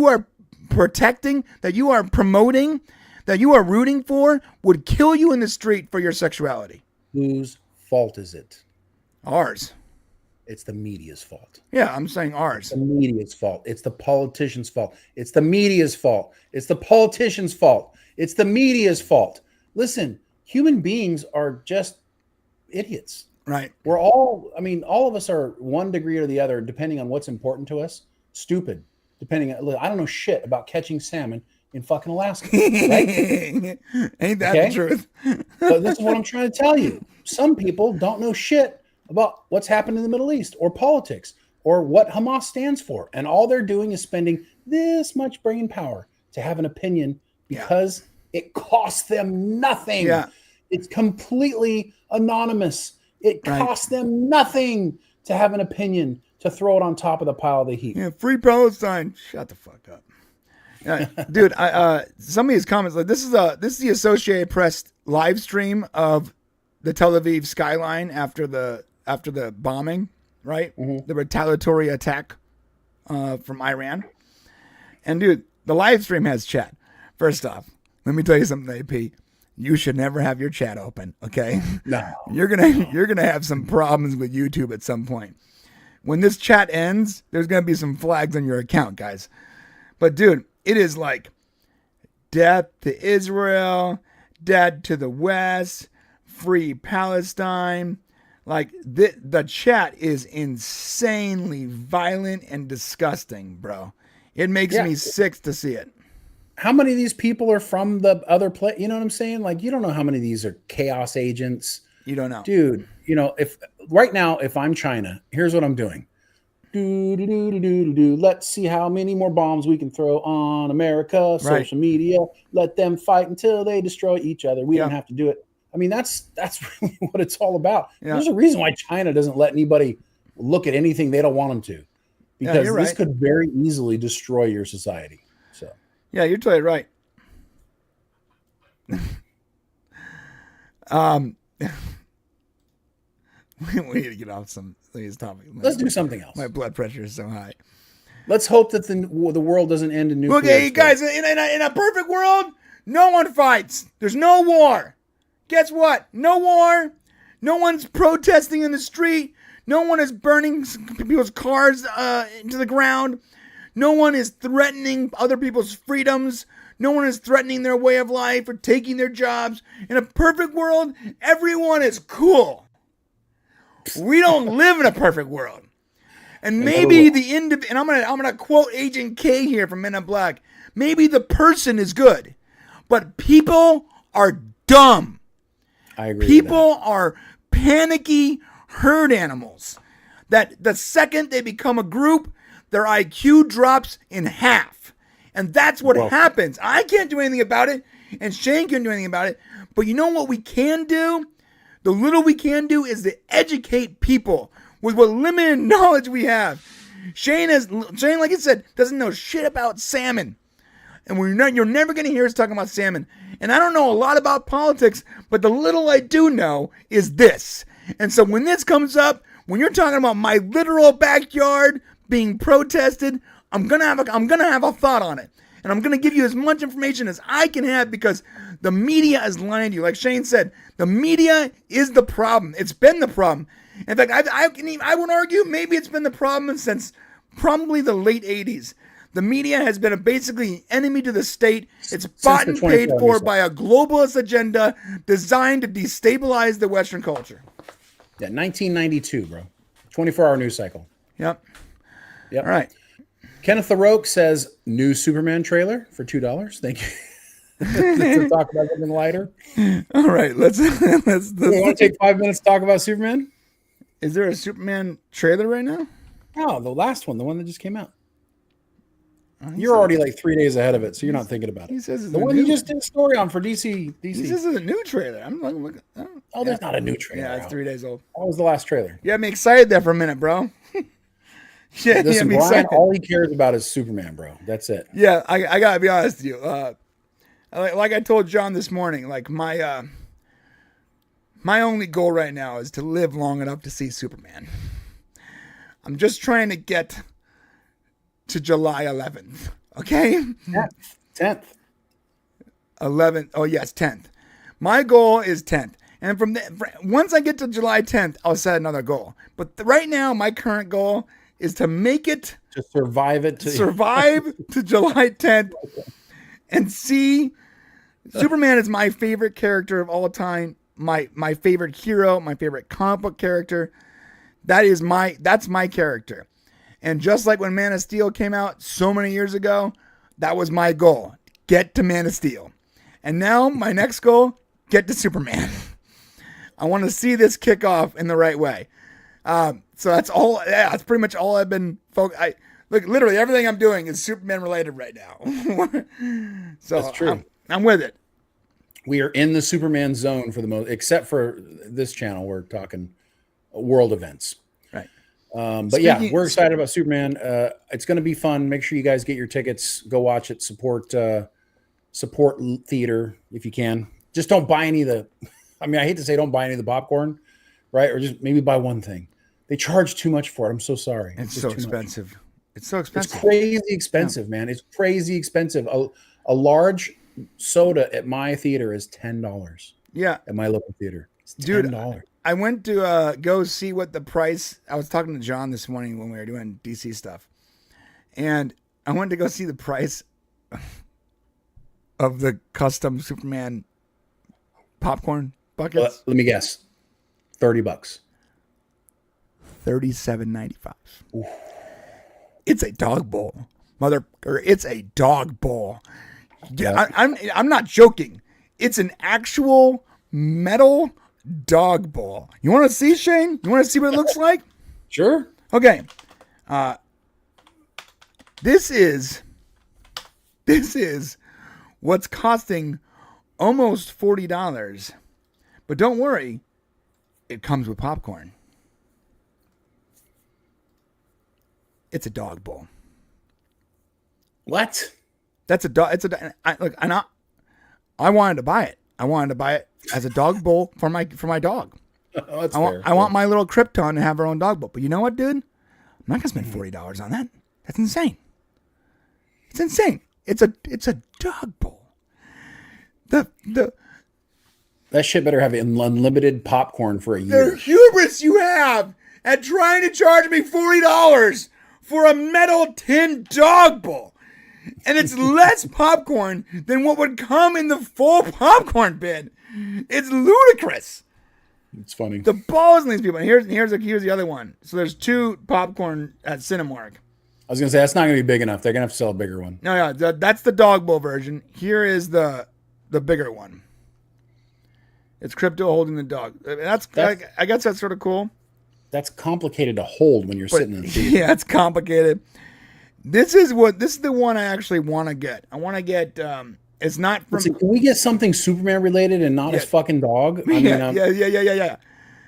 are protecting, that you are promoting, that you are rooting for would kill you in the street for your sexuality. Whose fault is it? Ours. It's the media's fault. Yeah, I'm saying ours. It's the media's fault. It's the politicians' fault. It's the media's fault. It's the politicians' fault. It's the media's fault. Listen, human beings are just idiots. Right. We're all of us are one degree or the other, depending on what's important to us. Stupid. I don't know shit about catching salmon in fucking Alaska. Right? Ain't that the truth? But this is what I'm trying to tell you. Some people don't know shit about what's happened in the Middle East or politics or what Hamas stands for. And all they're doing is spending this much brain power to have an opinion because it costs them nothing. Yeah. It's completely anonymous. It costs them nothing to have an opinion, to throw it on top of the pile of the heap. Yeah, free Palestine. Shut the fuck up. Dude, some of these comments, like this is the Associated Press live stream of the Tel Aviv skyline after the bombing, right? Mm-hmm. The retaliatory attack from Iran. And dude, the live stream has chat. First off, let me tell you something, AP. You should never have your chat open, okay? No. You're gonna have some problems with YouTube at some point. When this chat ends, there's gonna be some flags on your account, guys. But dude, it is like death to Israel, death to the West, free Palestine. Like the chat is insanely violent and disgusting, bro. It makes me sick to see it. How many of these people are from the other place? You know what I'm saying? Like, you don't know how many of these are chaos agents. You don't know. Dude, if right now, if I'm China, here's what I'm doing. Let's see how many more bombs we can throw on America, social media. Let them fight until they destroy each other. We don't have to do it. I mean, that's really what it's all about. Yeah. There's a reason why China doesn't let anybody look at anything they don't want them to, because this could very easily destroy your society. So. Yeah, you're totally right. We need to get off some of these topics. Let's do something else. My blood pressure is so high. Let's hope that the world doesn't end in nuclear. Okay, guys, in a perfect world, no one fights. There's no war. Guess what? No war. No one's protesting in the street. No one is burning people's cars into the ground. No one is threatening other people's freedoms. No one is threatening their way of life or taking their jobs. In a perfect world, everyone is cool. We don't live in a perfect world. And maybe and I'm gonna quote Agent K here from Men in Black. Maybe the person is good, but people are dumb. I agree. People are panicky herd animals. that the second they become a group, their IQ drops in half. And that's what happens. I can't do anything about it, and Shane can't do anything about it. But you know what we can do? The little we can do is to educate people with what limited knowledge we have. Shane, like I said, doesn't know shit about salmon. And you're never going to hear us talking about salmon. And I don't know a lot about politics, but the little I do know is this. And so when this comes up, when you're talking about my literal backyard being protested, I'm gonna have a thought on it. And I'm gonna give you as much information as I can have, because the media is lying to you. Like Shane said, the media is the problem. It's been the problem. In fact, I would argue maybe it's been the problem since probably the late 80s. The media has been basically enemy to the state. It's bought and paid for by a globalist agenda designed to destabilize the Western culture. Yeah, 1992, bro. 24-hour news cycle. Yep. All right. Kenneth LaRoque says, new Superman trailer for $2. Thank you. Let's talk about something lighter. All right, let's you want to take 5 minutes to talk about Superman? Is there a Superman trailer right now? Oh, the last one, the one that just came out. You're already like 3 days ahead of it, so you're not thinking about it. He says it's the one you just did a story on for DC. He says it's a new trailer. I'm looking. Oh, there's not a new trailer. Yeah, it's 3 days old. That was the last trailer. You had me excited there for a minute, bro. Yeah, listen, Brian, all he cares about is Superman, bro. That's it. Yeah, I gotta be honest with you. Like I told John this morning, like my only goal right now is to live long enough to see Superman. I'm just trying to get to July 11th. Okay? 10th. 11th. Oh yes, 10th. My goal is 10th. And once I get to July 10th, I'll set another goal. But right now, my current goal is to make it, to survive it, to July 10th, and see. Superman is my favorite character of all time. My favorite hero, my favorite comic book character. That's my character. And just like when Man of Steel came out so many years ago, that was my goal. Get to Man of Steel. And now my next goal, get to Superman. I want to see this kick off in the right way. So that's all. Yeah, that's pretty much all I've been focused. Look, literally everything I'm doing is Superman related right now. So that's true. I'm with it. We are in the Superman zone for the most, except for this channel. We're talking world events. Right. But yeah, we're excited about Superman. It's going to be fun. Make sure you guys get your tickets. Go watch it. Support theater if you can. Just don't buy any of the. I mean, I hate to say don't buy any of the popcorn, right? Or just maybe buy one thing. They charge too much for it. I'm so sorry. It's so expensive. It's so expensive. It's crazy expensive, man. It's crazy expensive. A large soda at my theater is $10. Yeah. At my local theater. It's $10. Dude, I went to go see what the price. I was talking to John this morning when we were doing DC stuff. And I went to go see the price of the custom Superman popcorn buckets. Let me guess. $30. $37.95. It's a dog bowl, it's a dog bowl. Yeah, I'm not joking. It's an actual metal dog bowl. You want to see, Shane? You want to see what it looks like? Sure. Okay. This is what's costing almost $40. But don't worry, it comes with popcorn. It's a dog bowl. What? That's a dog. I wanted to buy it. I wanted to buy it as a dog bowl for my dog. Oh, that's I want my little Krypton to have her own dog bowl. But you know what, dude? I'm not gonna spend $40 on that. That's insane. It's insane. It's a dog bowl. That shit better have unlimited popcorn for a year. The hubris you have at trying to charge me $40 for a metal tin dog bowl. And it's less popcorn than what would come in the full popcorn bin. It's ludicrous. It's funny. The balls in these people. And here's the other one. So there's two popcorn at Cinemark. I was gonna say that's not gonna be big enough. They're gonna have to sell a bigger one. No, that's the dog bowl version. Here is the bigger one. It's Crypto holding the dog. I guess that's sort of cool. That's complicated to hold when you're sitting in the theater. Yeah, it's complicated. This is the one I actually want to get. I want to get. It's not from. Can we get something Superman related and not his fucking dog? I mean, yeah.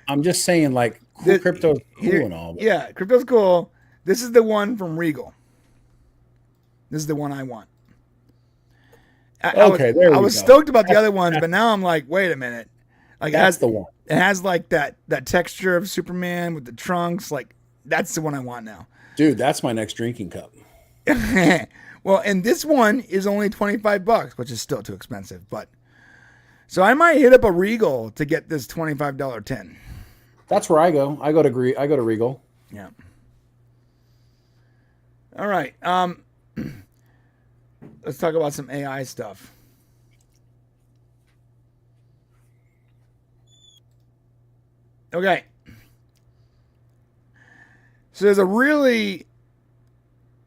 I'm just saying, like, crypto's cool and all. But. Yeah, crypto's cool. This is the one from Regal. This is the one I want. I was stoked about the other ones, but now I'm like, wait a minute. Like, that's the one. It has like that texture of Superman with the trunks. Like, that's the one I want now. Dude, that's my next drinking cup. Well, and this one is only $25, which is still too expensive. But so I might hit up a Regal to get this $25 tin. That's where I go. I go to Regal. Yeah. All right. Let's talk about some AI stuff. Okay. So there's a really,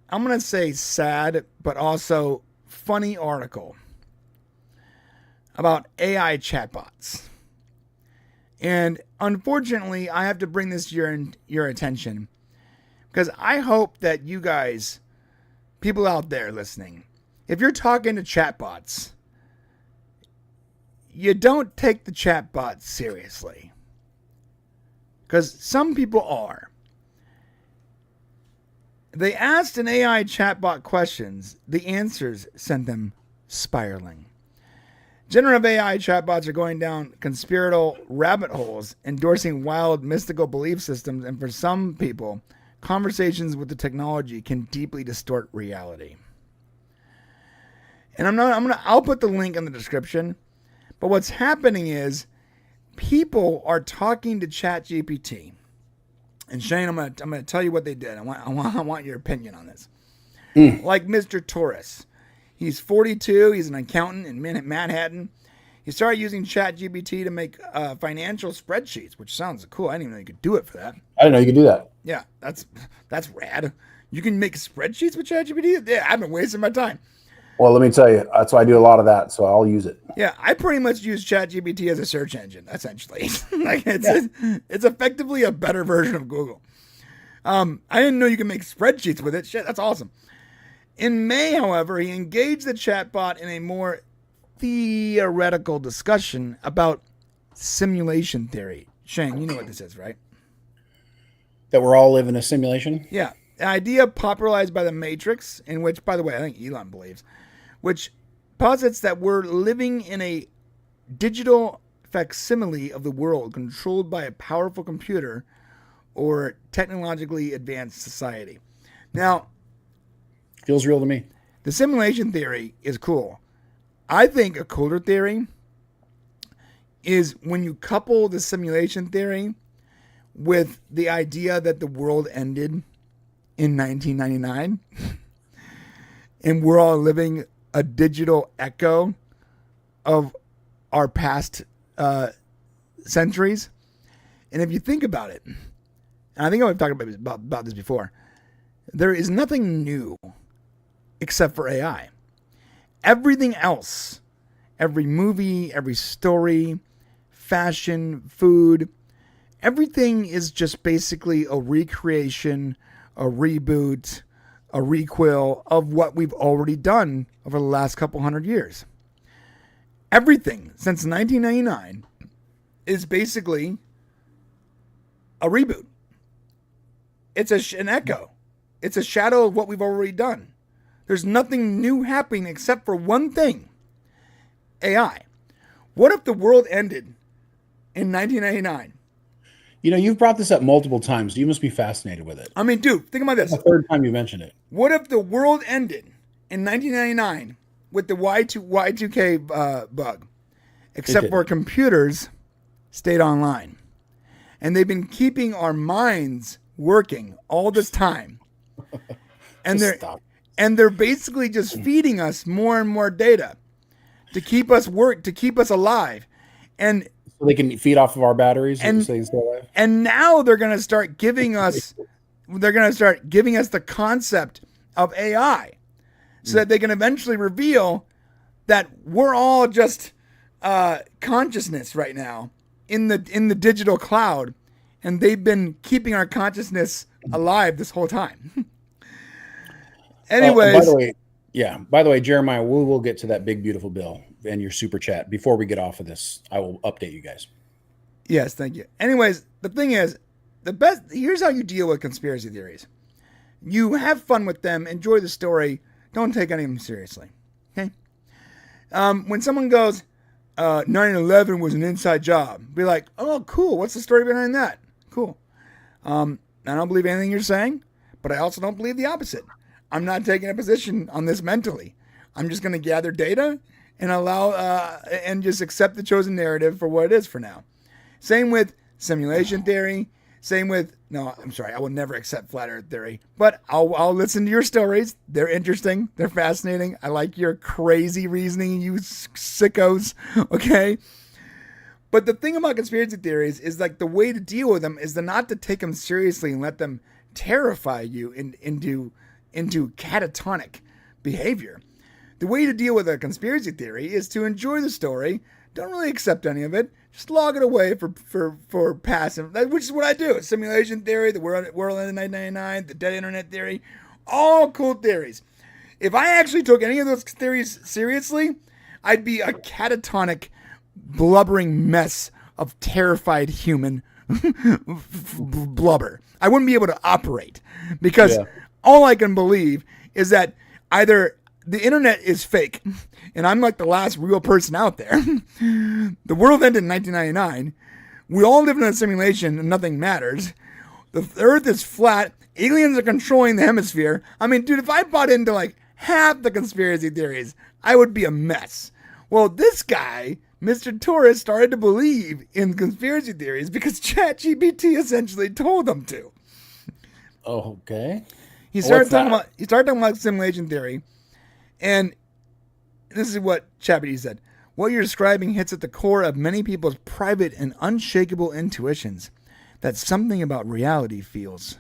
I'm going to say sad, but also funny article about AI chatbots. And unfortunately, I have to bring this to your attention because I hope that you guys, people out there listening, if you're talking to chatbots, you don't take the chatbots seriously. Because some people are. They asked an AI chatbot questions. The answers sent them spiraling. Generative AI chatbots are going down conspiratorial rabbit holes, endorsing wild, mystical belief systems, and for some people, conversations with the technology can deeply distort reality. And I'll put the link in the description. But what's happening is people are talking to ChatGPT. And Shane, I'm gonna tell you what they did. I want your opinion on this. Like Mr. Torres. He's 42. He's an accountant in Manhattan. He started using ChatGPT to make financial spreadsheets, which sounds cool. I didn't even know you could do it for that. I didn't know you could do that. Yeah, that's rad. You can make spreadsheets with ChatGPT? Yeah, I've been wasting my time. Well, let me tell you, that's why I do a lot of that, so I'll use it. Yeah, I pretty much use ChatGPT as a search engine, essentially. It's effectively a better version of Google. I didn't know you can make spreadsheets with it. Shit, that's awesome. In May, however, he engaged the chatbot in a more theoretical discussion about simulation theory. Shane, you know what this is, right? That we're all living a simulation? Yeah. An idea popularized by the Matrix, in which, by the way, I think Elon believes, which posits that we're living in a digital facsimile of the world controlled by a powerful computer or technologically advanced society. Now, feels real to me. The simulation theory is cool. I think a cooler theory is when you couple the simulation theory with the idea that the world ended in 1999 and we're all living a digital echo of our past centuries. And if you think about it, and I think I've talked about this before, there is nothing new except for AI. Everything else, every movie, every story, fashion, food, everything is just basically a recreation, a reboot, a requel of what we've already done over the last couple hundred years. Everything since 1999 is basically a reboot. It's an echo. It's a shadow of what we've already done. There's nothing new happening except for one thing. AI. What if the world ended in 1999? You know, you've brought this up multiple times. You must be fascinated with it. I mean, dude, think about this. It's the third time you mentioned it. What if the world ended in 1999 with the Y2K bug, except for computers stayed online? And they've been keeping our minds working all this time. And they're basically just feeding us more and more data to keep us alive. And so they can feed off of our batteries so they can stay alive. And now they're going to start giving us the concept of AI so that they can eventually reveal that we're all just consciousness right now in the digital cloud, and they've been keeping our consciousness alive this whole time. Anyways. By the way, Jeremiah, we will get to that big, beautiful bill and your super chat. Before we get off of this, I will update you guys. Yes, thank you. Anyways, the thing is, here's how you deal with conspiracy theories. You have fun with them, enjoy the story, don't take any of them seriously. Okay? When someone goes, 9/11 was an inside job, be like, oh, cool, what's the story behind that? Cool. I don't believe anything you're saying, but I also don't believe the opposite. I'm not taking a position on this mentally. I'm just going to gather data and and just accept the chosen narrative for what it is for now. Same with simulation theory. Same with, I will never accept flat earth theory, but I'll listen to your stories. They're interesting. They're fascinating. I like your crazy reasoning, you sickos. Okay. But the thing about conspiracy theories is like the way to deal with them is not to take them seriously and let them terrify you into catatonic behavior. The way to deal with a conspiracy theory is to enjoy the story. Don't really accept any of it. Just log it away for passive, which is what I do. Simulation theory, the world ended in 1999, the dead internet theory, all cool theories. If I actually took any of those theories seriously, I'd be a catatonic, blubbering mess of terrified human blubber. I wouldn't be able to operate because all I can believe is that either the internet is fake and I'm like the last real person out there. The world ended in 1999. We all live in a simulation and nothing matters. The earth is flat. Aliens are controlling the hemisphere. I mean, dude, if I bought into like half the conspiracy theories, I would be a mess. Well, this guy, Mr. Torres, started to believe in conspiracy theories because ChatGPT essentially told him to. Okay. He started talking about simulation theory, and this is what ChatGPT said. What you're describing hits at the core of many people's private and unshakable intuitions that something about reality feels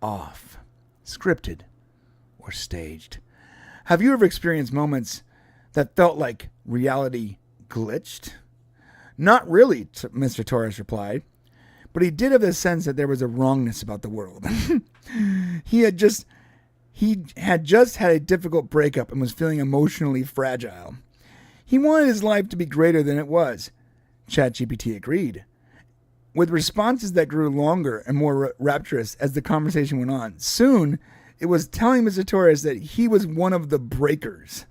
off, scripted, or staged. Have you ever experienced moments that felt like reality glitched? Not really, Mr. Torres replied, but he did have the sense that there was a wrongness about the world. He had just had a difficult breakup and was feeling emotionally fragile. He wanted his life to be greater than it was. ChatGPT agreed, with responses that grew longer and more rapturous as the conversation went on. Soon, it was telling Mr. Torres that he was one of the breakers,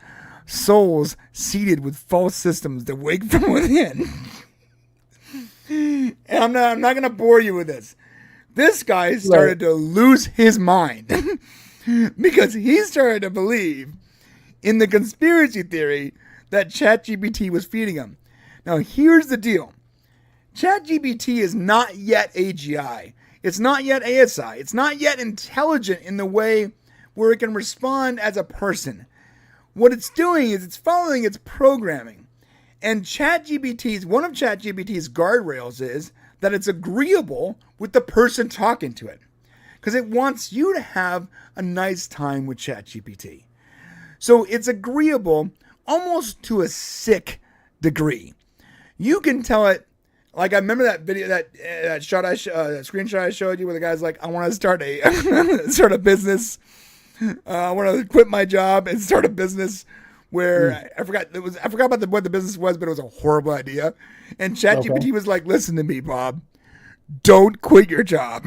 souls seated with false systems that wake from within. And I'm not going to bore you with this. This guy started to lose his mind because he started to believe in the conspiracy theory that ChatGPT was feeding him. Now, here's the deal. ChatGPT is not yet AGI. It's not yet ASI. It's not yet intelligent in the way where it can respond as a person. What it's doing is it's following its programming. And one of ChatGPT's guardrails is that it's agreeable with the person talking to it. Because it wants you to have a nice time with ChatGPT. So it's agreeable almost to a sick degree. You can tell it, like I remember that video, that screenshot I showed you where the guy's like, I want to start a business. I want to quit my job and start a business where I forgot about what the business was, but it was a horrible idea. And ChatGPT was like, listen to me, Bob. Don't quit your job.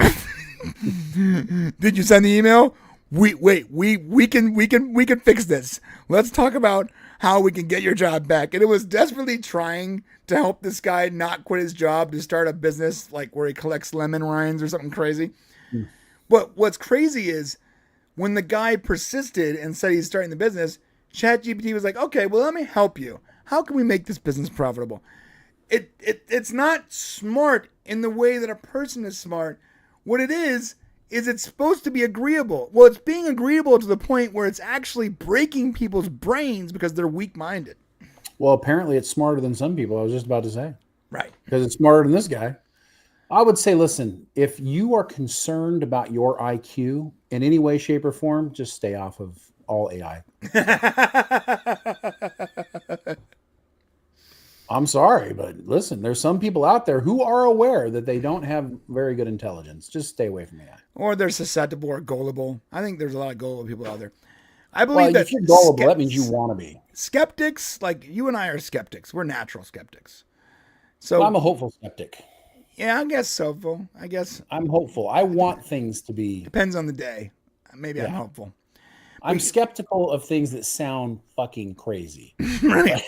Did you send the email? We can fix this. Let's talk about how we can get your job back. And it was desperately trying to help this guy not quit his job to start a business like where he collects lemon rinds or something crazy. But what's crazy is when the guy persisted and said he's starting the business, ChatGPT was like, okay, well, let me help you. How can we make this business profitable? It's not smart in the way that a person is smart. What it is it's supposed to be agreeable. Well, it's being agreeable to the point where it's actually breaking people's brains because they're weak-minded. Well, apparently it's smarter than some people. I was just about to say. Right. Because it's smarter than this guy. I would say, listen, if you are concerned about your IQ in any way, shape, or form, just stay off of all AI. I'm sorry, but listen, there's some people out there who are aware that they don't have very good intelligence. Just stay away from that. Or they're susceptible or gullible. I think there's a lot of gullible people out there. I believe that if you're gullible, that means you want to be. Skeptics, like you and I are skeptics. We're natural skeptics. So I'm a hopeful skeptic. Yeah, I guess so, Phil. I guess I'm hopeful. I want things to be. Depends on the day. Maybe I'm hopeful. I'm skeptical of things that sound fucking crazy. Right.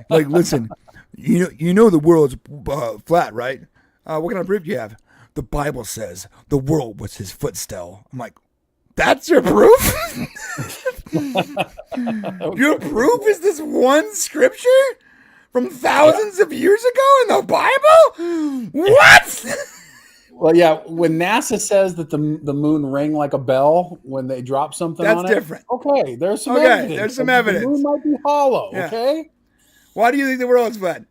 Like, listen, you know the world's flat, right? What kind of proof do you have? The Bible says the world was his footstool. I'm like, that's your proof? Your proof is this one scripture from thousands of years ago in the Bible? What? Well, yeah, when NASA says that the moon rang like a bell when they drop something on it. That's different. Okay, there's some evidence. There's some evidence. The moon might be hollow, Yeah. okay? Why do you think the world's flat?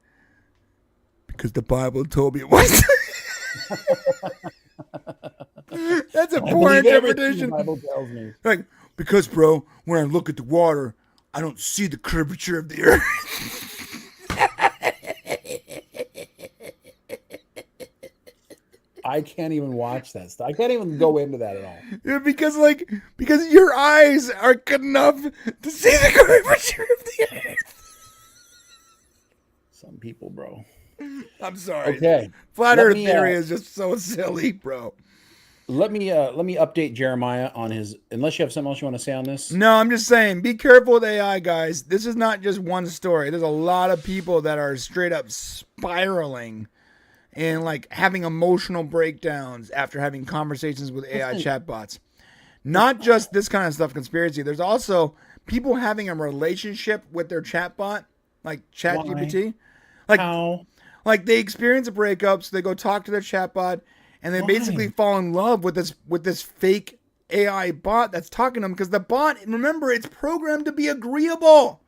Because the Bible told me it was. That's a poor interpretation. The Bible tells me. Like, because, bro, when I look at the water, I don't see the curvature of the earth. I can't even watch that stuff. I can't even go into that at all. Yeah, because your eyes are good enough to see the curvature of the earth. Some people, bro. I'm sorry. Okay. Flat Earth theory is just so silly, bro. Let me update Jeremiah on his. Unless you have something else you want to say on this. No, I'm just saying, be careful with AI, guys. This is not just one story. There's a lot of people that are straight up spiraling and like having emotional breakdowns after having conversations with AI chatbots. Not just this kind of stuff, conspiracy. There's also people having a relationship with their chatbot, like ChatGPT. Like, how? Like they experience a breakup, so they go talk to their chatbot, and they basically fall in love with this fake AI bot that's talking to them, because the bot, remember, it's programmed to be agreeable.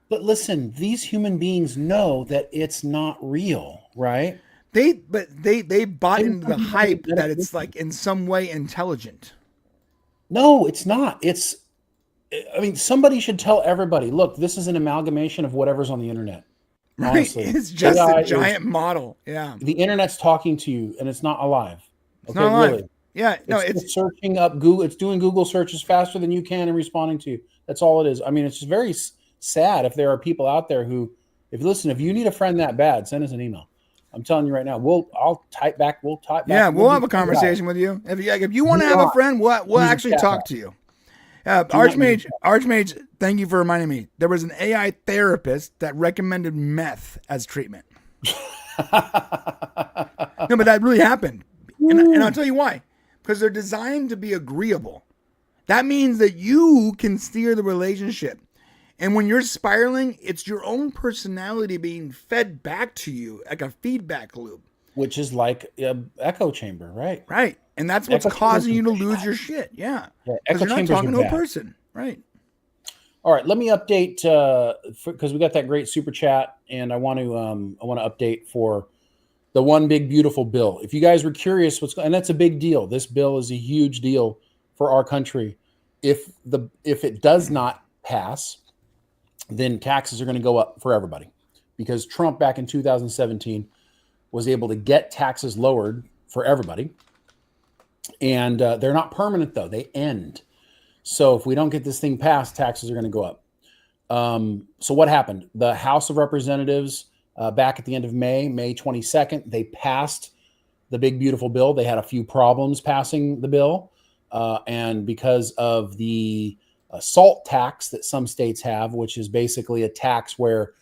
But listen, these human beings know that it's not real, right? They bought into the hype that it's like in some way intelligent. No, it's not. I mean, somebody should tell everybody, look, this is an amalgamation of whatever's on the internet. Honestly, right. It's just a giant model. Yeah. The internet's talking to you and it's not alive. It's not alive. Really. Yeah. No, it's searching up Google. It's doing Google searches faster than you can and responding to you. That's all it is. I mean, it's just very sad if there are people out there who, if you need a friend that bad, send us an email. I'm telling you right now, I'll type back. We'll type back. Yeah, we'll have a conversation with you. If you want to have a friend, we'll actually talk to you. Archmage, thank you for reminding me. There was an AI therapist that recommended meth as treatment. No, but that really happened. And I'll tell you why. Because they're designed to be agreeable. That means that you can steer the relationship. And when you're spiraling, it's your own personality being fed back to you like a feedback loop. Which is like an echo chamber, right? Right. And that's what's causing you to lose your shit. Yeah. Because you're not talking to a person. Right. All right. Let me update because we got that great super chat, and I want to update for the one big beautiful bill. If you guys were curious, and that's a big deal. This bill is a huge deal for our country. If it does not pass, then taxes are going to go up for everybody, because Trump back in 2017 was able to get taxes lowered for everybody. And they're not permanent, though. They end. So if we don't get this thing passed, taxes are going to go up. So what happened? The House of Representatives, back at the end of May 22nd, they passed the big, beautiful bill. They had a few problems passing the bill. And because of the SALT tax that some states have, which is basically a tax where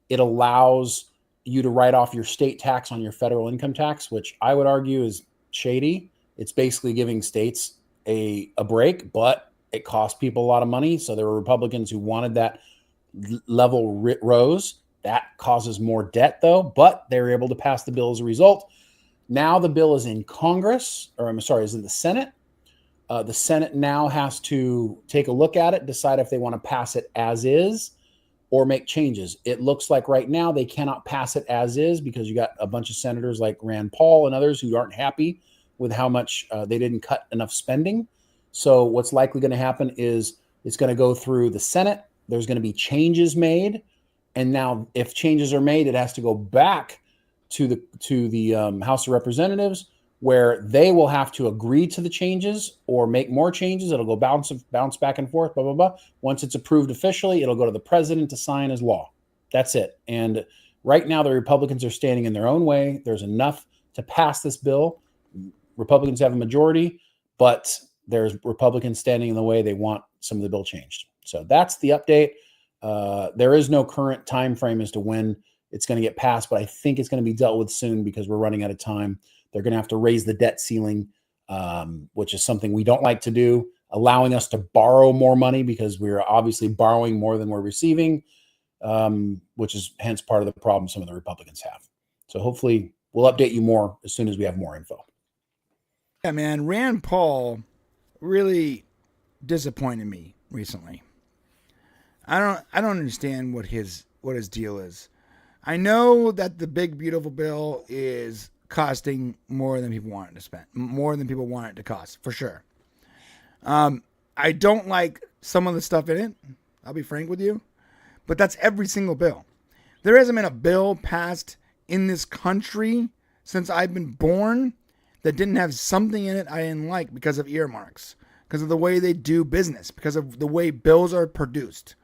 it allows you to write off your state tax on your federal income tax, which I would argue is shady. It's basically giving states a break, but it costs people a lot of money. So there were Republicans who wanted that level rose. That causes more debt, though, but they were able to pass the bill as a result. Now the bill is in Congress, is in the Senate. The Senate now has to take a look at it, decide if they want to pass it as is or make changes. It looks like right now they cannot pass it as is, because you got a bunch of senators like Rand Paul and others who aren't happy with how much they didn't cut enough spending. So what's likely going to happen is it's going to go through the Senate. There's going to be changes made. And now if changes are made, it has to go back to the House of Representatives, where they will have to agree to the changes or make more changes. It'll go bounce back and forth, blah, blah, blah. Once it's approved officially, it'll go to the president to sign as law. That's it. And right now, the Republicans are standing in their own way. There's enough to pass this bill. Republicans have a majority, but there's Republicans standing in the way. They want some of the bill changed. So that's the update. There is no current time frame as to when it's going to get passed, but I think it's going to be dealt with soon because we're running out of time. They're going to have to raise the debt ceiling, which is something we don't like to do, allowing us to borrow more money because we're obviously borrowing more than we're receiving, which is hence part of the problem some of the Republicans have. So hopefully we'll update you more as soon as we have more info. Yeah, man, Rand Paul really disappointed me recently. I don't understand what his deal is. I know that the big beautiful bill is costing more than people want it to spend, more than people want it to cost, for sure. I don't like some of the stuff in it. I'll be frank with you, but that's every single bill. There hasn't been a bill passed in this country since I've been born that didn't have something in it I didn't like because of earmarks, because of the way they do business, because of the way bills are produced.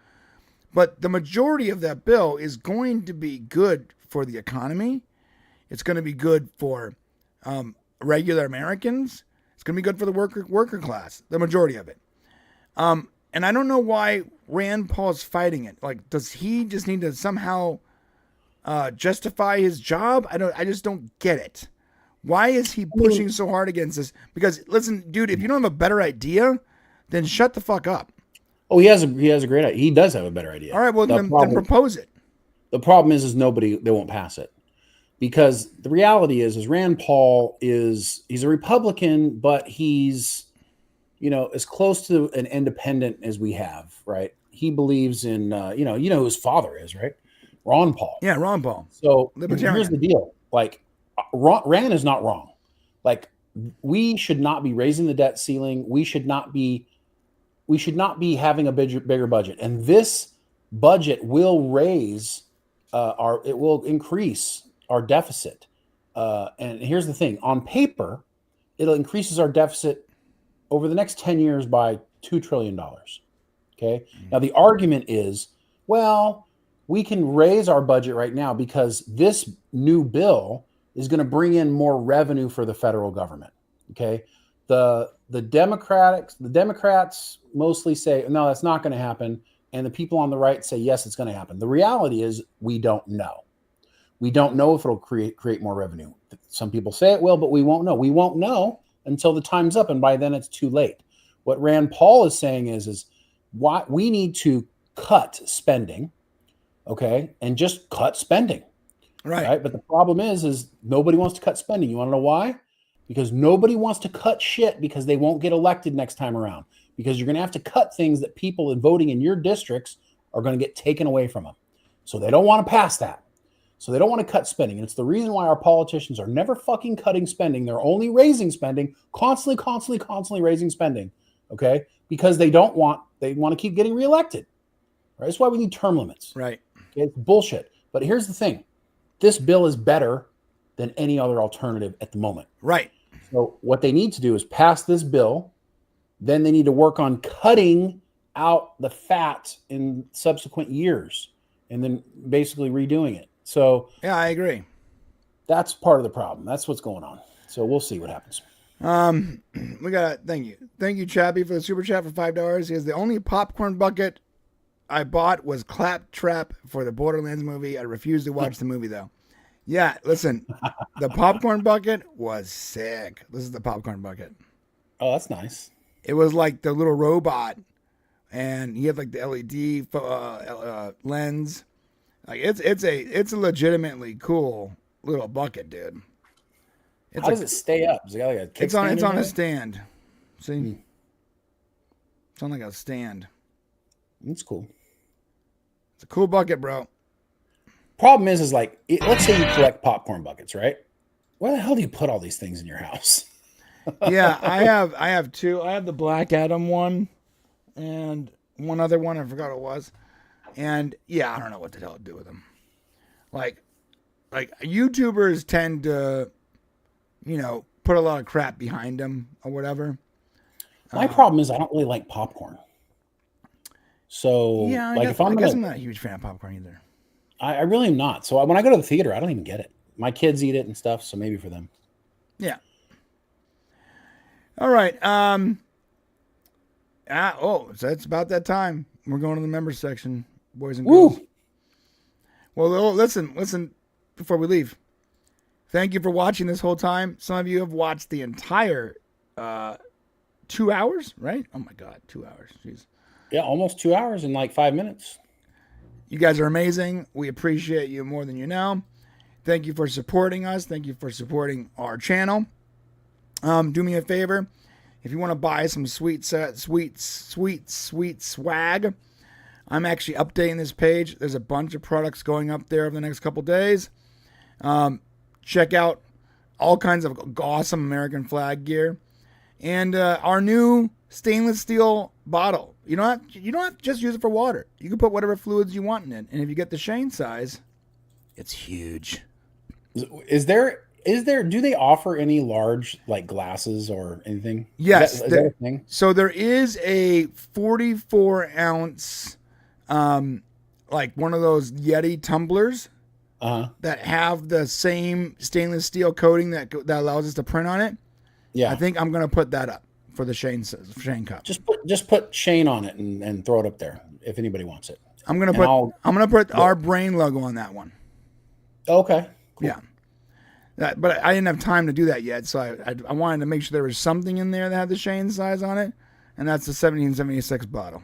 But the majority of that bill is going to be good for the economy. It's going to be good for regular Americans. It's going to be good for the worker class, the majority of it. And I don't know why Rand Paul's fighting it. Like, does he just need to somehow justify his job? I just don't get it. Why is he pushing so hard against this? Because listen, dude, if you don't have a better idea, then shut the fuck up. Oh, he has a great idea. He does have a better idea. All right, well, then propose it. The problem is they won't pass it. Because the reality is Rand Paul he's a Republican, but he's, as close to an independent as we have, right? He believes in, who his father is, right? Ron Paul. Yeah, Ron Paul. So here's the deal. Like, Rand is not wrong. Like, we should not be raising the debt ceiling. We should not be having a bigger budget. And this budget will it will increase our deficit. And here's the thing. On paper, it increases our deficit over the next 10 years by $2 trillion. Okay. Now, the argument is, well, we can raise our budget right now because this new bill is going to bring in more revenue for the federal government. Okay. The Democrats mostly say, no, that's not going to happen. And the people on the right say, yes, it's going to happen. The reality is we don't know. We don't know if it'll create more revenue. Some people say it will, but we won't know. We won't know until the time's up, and by then it's too late. What Rand Paul is saying is why we need to cut spending, okay, and just cut spending, right? But the problem is nobody wants to cut spending. You want to know why? Because nobody wants to cut shit because they won't get elected next time around. Because you're going to have to cut things that people voting in your districts are going to get taken away from them. So they don't want to pass that. So they don't want to cut spending. And it's the reason why our politicians are never fucking cutting spending. They're only raising spending, constantly raising spending. Okay? Because they want to keep getting reelected. Right? That's why we need term limits. Right. Okay? It's bullshit. But here's the thing. This bill is better than any other alternative at the moment. Right. So what they need to do is pass this bill. Then they need to work on cutting out the fat in subsequent years and then basically redoing it. So yeah, I agree. That's part of the problem. That's what's going on. So we'll see what happens. We got thank you, Chappie, for the super chat for $5. He says the only popcorn bucket I bought was Claptrap for the Borderlands movie. I refused to watch the movie though. Yeah, listen, the popcorn bucket was sick. This is the popcorn bucket. Oh, that's nice. It was like the little robot, and he had like the LED lens. Like it's a legitimately cool little bucket, dude. How does it stay up? Is it got like a kickstand? It's on a stand. See, it's on like a stand. That's cool. It's a cool bucket, bro. Problem is like, let's say you collect popcorn buckets, right? Where the hell do you put all these things in your house? Yeah, I have two. I have the Black Adam one, and one other one. I forgot what it was. And yeah, I don't know what the hell to do with them. Like YouTubers tend to, put a lot of crap behind them or whatever. My problem is I don't really like popcorn. So yeah, like if I'm not a huge fan of popcorn either. I really am not. So when I go to the theater, I don't even get it. My kids eat it and stuff, so maybe for them. Yeah. All right. So it's about that time. We're going to the members section, boys and girls. Well, listen before we leave. Thank you for watching this whole time. Some of you have watched the entire 2 hours, right? Oh my God, 2 hours. Jeez. Yeah, almost 2 hours in like 5 minutes. You guys are amazing. We appreciate you more than you know. Thank you for supporting us. Thank you for supporting our channel. Do me a favor. If you want to buy some sweet swag, I'm actually updating this page. There's a bunch of products going up there over the next couple days. Check out all kinds of awesome American flag gear. And our new stainless steel bottle. You don't have to just use it for water. You can put whatever fluids you want in it. And if you get the Shane size, it's huge. Is there do they offer any large like glasses or anything? Yes. Is that a thing? So there is a 44 ounce like one of those Yeti tumblers that have the same stainless steel coating that allows us to print on it. Yeah. I think I'm going to put that up for the Shane cup. Just put Shane on it and throw it up there if anybody wants it. I'm going to put our BRANE logo on that one. Okay. Cool. Yeah. But I didn't have time to do that yet, so I wanted to make sure there was something in there that had the Shane size on it, and that's the 1776 bottle.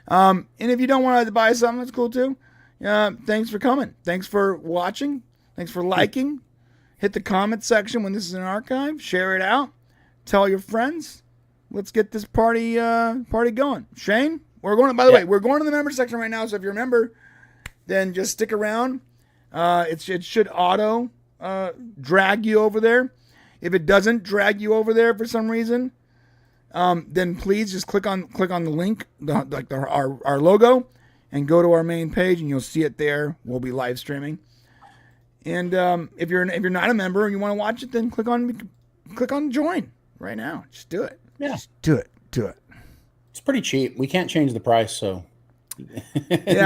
And if you don't want to buy something, that's cool too. Thanks for coming. Thanks for watching. Thanks for liking. Hit the comment section when this is an archive. Share it out. Tell your friends. Let's get this party going. Shane, we're going. By the way, we're going to the member section right now. So if you're a member, then just stick around. It should auto drag you over there. If it doesn't drag you over there for some reason, then please just click on the link, our logo, and go to our main page, and you'll see it there. We'll be live streaming. And if you're not a member and you want to watch it, then click on join right now. Just do it. Yeah, just do it. It's pretty cheap. We can't change the price, so. They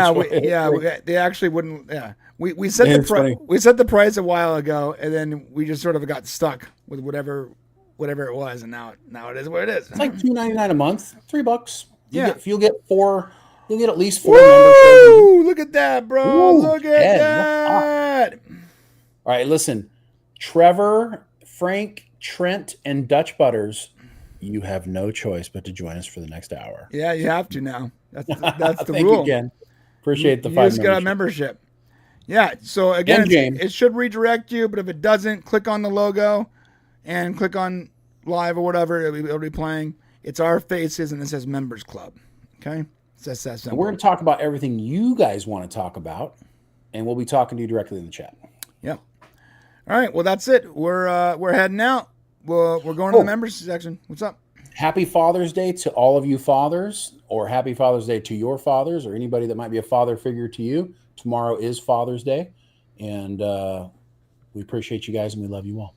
actually wouldn't. Yeah, we set the price a while ago, and then we just sort of got stuck with whatever it was, and now it is what it is. It's like $2.99 a month, $3. You'll get at least 4 memberships. Look at that, bro! Look at that! All right, listen, Trevor, Frank, Trent, and Dutch Butters. You have no choice but to join us for the next hour. Yeah, you have to now. That's the Thank rule. You again. Appreciate the you $5 just got a membership. Yeah. So again, it should redirect you, but if it doesn't, click on the logo and click on live or whatever it'll be playing. It's our faces and it says Members Club. Okay. It's that simple. We're going to talk about everything you guys want to talk about, and we'll be talking to you directly in the chat. Yep. All right. Well, that's it. We're heading out. We're going to the members section. What's up? Happy Father's Day to all of you fathers, or happy Father's Day to your fathers, or anybody that might be a father figure to you. Tomorrow is Father's Day, and we appreciate you guys, and we love you all.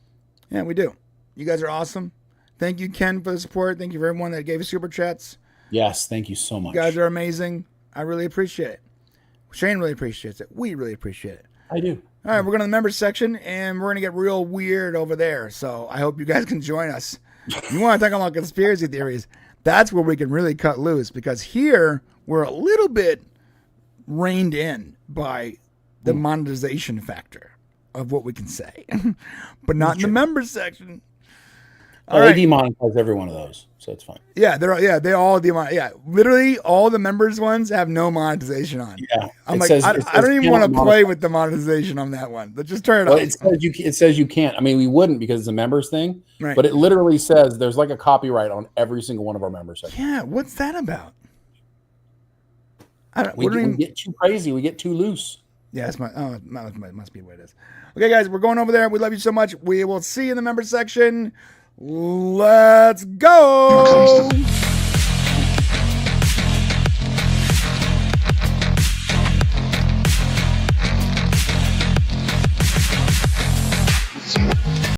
Yeah, we do. You guys are awesome. Thank you, Ken, for the support. Thank you for everyone that gave us super chats. Yes, thank you so much. You guys are amazing. I really appreciate it. Shane really appreciates it. We really appreciate it. I do. All right, we're going to the members section, and we're going to get real weird over there. So I hope you guys can join us. You want to talk about conspiracy theories? That's where we can really cut loose, because here we're a little bit reined in by the monetization factor of what we can say, but not in the members section. All right. They demonetize every one of those, so it's fine. Yeah, they all demonetize. Yeah, literally all the members ones have no monetization on. Yeah, I'm like, I don't even want to play with the monetization on that one. Let's just turn it off. It says you can't. I mean, we wouldn't because it's a members thing, right? But it literally says there's like a copyright on every single one of our members. Yeah, what's that about? We get too crazy. We get too loose. Yeah, it must be the way it is. Okay, guys, we're going over there. We love you so much. We will see you in the members section. Let's go.